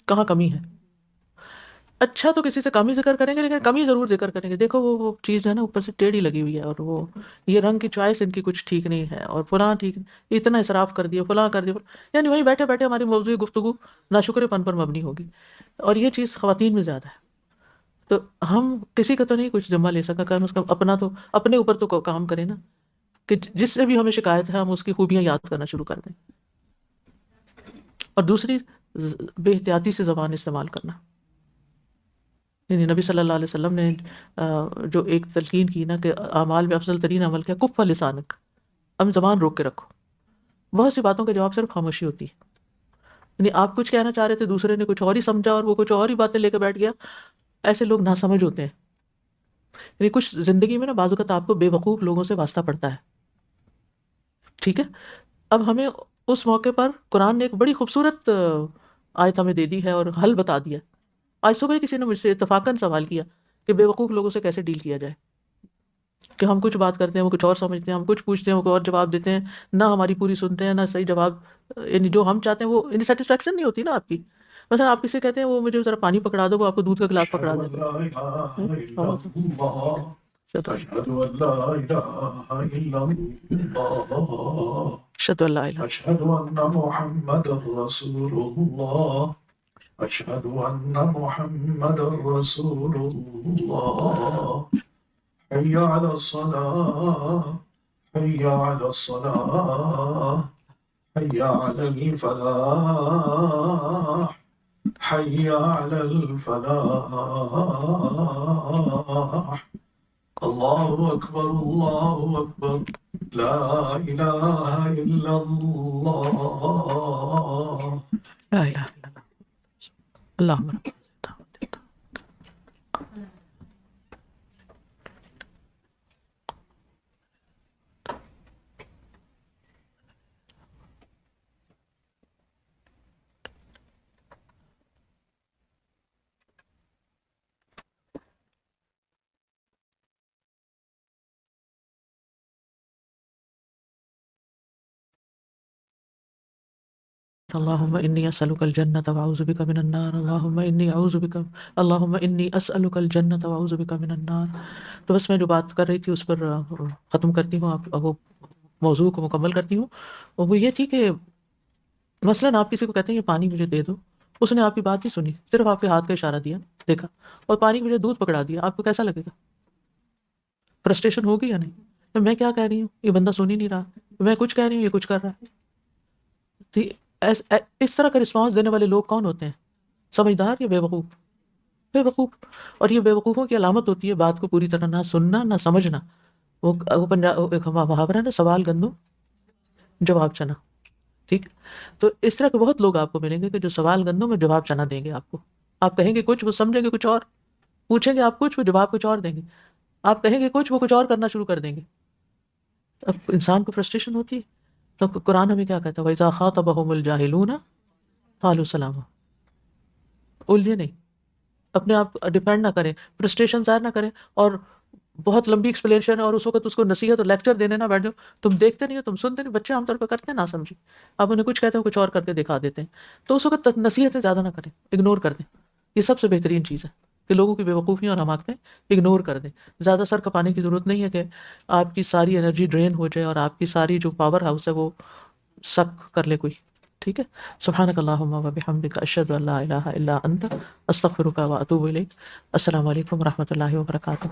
کہاں کمی ہے. اچھا تو کسی سے کم ہی ذکر کریں گے، لیکن کمی ضرور ذکر کریں گے. دیکھو وہ چیز ہے نا اوپر سے ٹیڑھی لگی ہوئی ہے، اور وہ یہ رنگ کی چوائس ان کی کچھ ٹھیک نہیں ہے، اور فلاں ٹھیک نہیں، اتنا اسراف کر دیا، فلاں کر دیا. یعنی وہیں بیٹھے بیٹھے ہماری موضوع گفتگو ناشکر پن پر مبنی ہوگی. اور یہ چیز خواتین میں زیادہ ہے. تو ہم کسی کا تو نہیں کچھ ذمہ لے سکا، کم از کم اپنا تو اپنے اوپر تو کام کریں نا کہ جس سے بھی ہمیں شکایت ہے ہم اس کی خوبیاں یاد کرنا شروع کر دیں. اور دوسری بے احتیاطی سے زبان استعمال کرنا. یعنی نبی صلی اللہ علیہ وسلم نے جو ایک تلقین کی نا کہ اعمال میں افضل ترین عمل کیا، کف لسانک، ہم زبان روک کے رکھو. بہت سی باتوں کا جواب صرف خاموشی ہوتی ہے. یعنی آپ کچھ کہنا چاہ رہے تھے، دوسرے نے کچھ اور ہی سمجھا اور وہ کچھ اور ہی باتیں لے کے بیٹھ گیا. ایسے لوگ ناسمجھ ہوتے ہیں. یعنی کچھ زندگی میں نا بعض اوقات آپ کو بے وقوف لوگوں سے واسطہ پڑتا ہے. ٹھیک ہے، اب ہمیں اس موقع پر قرآن نے ایک بڑی خوبصورت آیت ہمیں دے دی ہے اور حل بتا دیا. آج صبح کسی نے مجھ سے اتفاقاً سوال کیا کہ بے وقوف لوگوں سے کیسے ڈیل کیا جائے، کہ ہم کچھ بات کرتے ہیں وہ کچھ اور سمجھتے ہیں، ہم کچھ پوچھتے ہیں وہ اور جواب دیتے ہیں، نہ ہماری پوری سنتے ہیں نہ صحیح جواب. یعنی جو ہم چاہتے ہیں وہ یعنی سیٹسفیکشن نہیں ہوتی نا آپ کی. مثلا آپ کسی کہتے ہیں وہ مجھے ذرا پانی پکڑا دو، وہ آپ کو دودھ کا گلاس پکڑا دیں. اشہد ان لا الہ أشهد أن محمد رسول الله أشهد أن محمد رسول الله حي على الصلاة حي على الصلاة حي على الفلاح حي على الفلاح الله أكبر الله أكبر لا إله إلا الله لا الہ الا اللہ اللہم رب. اللہم انی اسألک الجنۃ واعوذ بک من النار. اللہم انی اعوذ بک اللہم انی اسألک الجنۃ واعوذ بک من النار. تو بس میں جو بات کر رہی تھی اس پر ختم کرتی ہوں، آپ وہ موضوع کو مکمل کرتی ہوں. اور وہ یہ تھی کہ مثلاً آپ کسی کو کہتے ہیں یہ پانی مجھے دے دو، اس نے آپ کی بات نہیں سنی, صرف آپ کے ہاتھ کا اشارہ دیا, دیکھا, اور پانی کی وجہ دودھ پکڑا دیا, آپ کو کیسا لگے گا؟ فرسٹریشن ہوگی یا نہیں؟ تو میں کیا کہہ رہی ہوں, یہ بندہ سن ہی نہیں رہا, میں کچھ کہہ رہی ہوں, یہ کچھ کر رہا ہے. اس طرح کا رسپانس دینے والے لوگ کون ہوتے ہیں؟ سمجھدار یا بے وقوف؟ بے وقوف. اور یہ بے وقوفوں کی علامت ہوتی ہے بات کو پوری طرح نہ سننا نہ سمجھنا. وہ ایک محاورہ ہے نا, سوال گندم جواب چنا. ٹھیک, تو اس طرح کے بہت لوگ آپ کو ملیں گے کہ جو سوال گندم میں جواب چنا دیں گے آپ کو. آپ کہیں گے کچھ, وہ سمجھیں گے کچھ اور, پوچھیں گے آپ کچھ, وہ جواب کچھ اور دیں گے. آپ کہیں گے کچھ, وہ کچھ اور کرنا شروع کر دیں گے. اب انسان کو فرسٹریشن ہوتی ہے. تو قرآن ہمیں کیا کہتا ہے, وَإِذَا خَاطَبَهُمُ الْجَاهِلُونَ قَالُوا سَلَامًا. الجھے نہیں, اپنے آپ ڈیپینڈ نہ کریں, فرسٹریشن ظاہر نہ کریں, اور بہت لمبی ایکسپلینیشن ہے اور اس وقت اس کو نصیحت اور لیکچر دینے نہ بیٹھ جاؤ. تم دیکھتے نہیں ہو, تم سنتے نہیں. بچے عام طور پہ کرتے ہیں نہ سمجھی, آپ انہیں کچھ کہتے ہیں کچھ اور کر کے دکھا دیتے ہیں. تو اس وقت نصیحتیں زیادہ نہ کریں, اگنور کر دیں. یہ سب سے بہترین چیز ہے کہ لوگوں کی بے وقوفیاں اور حماقتیں اگنور کر دیں. زیادہ سر کپانے کی ضرورت نہیں ہے کہ آپ کی ساری انرجی ڈرین ہو جائے اور آپ کی ساری جو پاور ہاؤس ہے وہ سک کر لے کوئی. ٹھیک ہے, سبحانک اللہم و بحمدک, اشہد ان لا الہ الا انت, استغفرک و اتوب الیک. السلام علیکم و رحمۃ اللہ وبرکاتہ.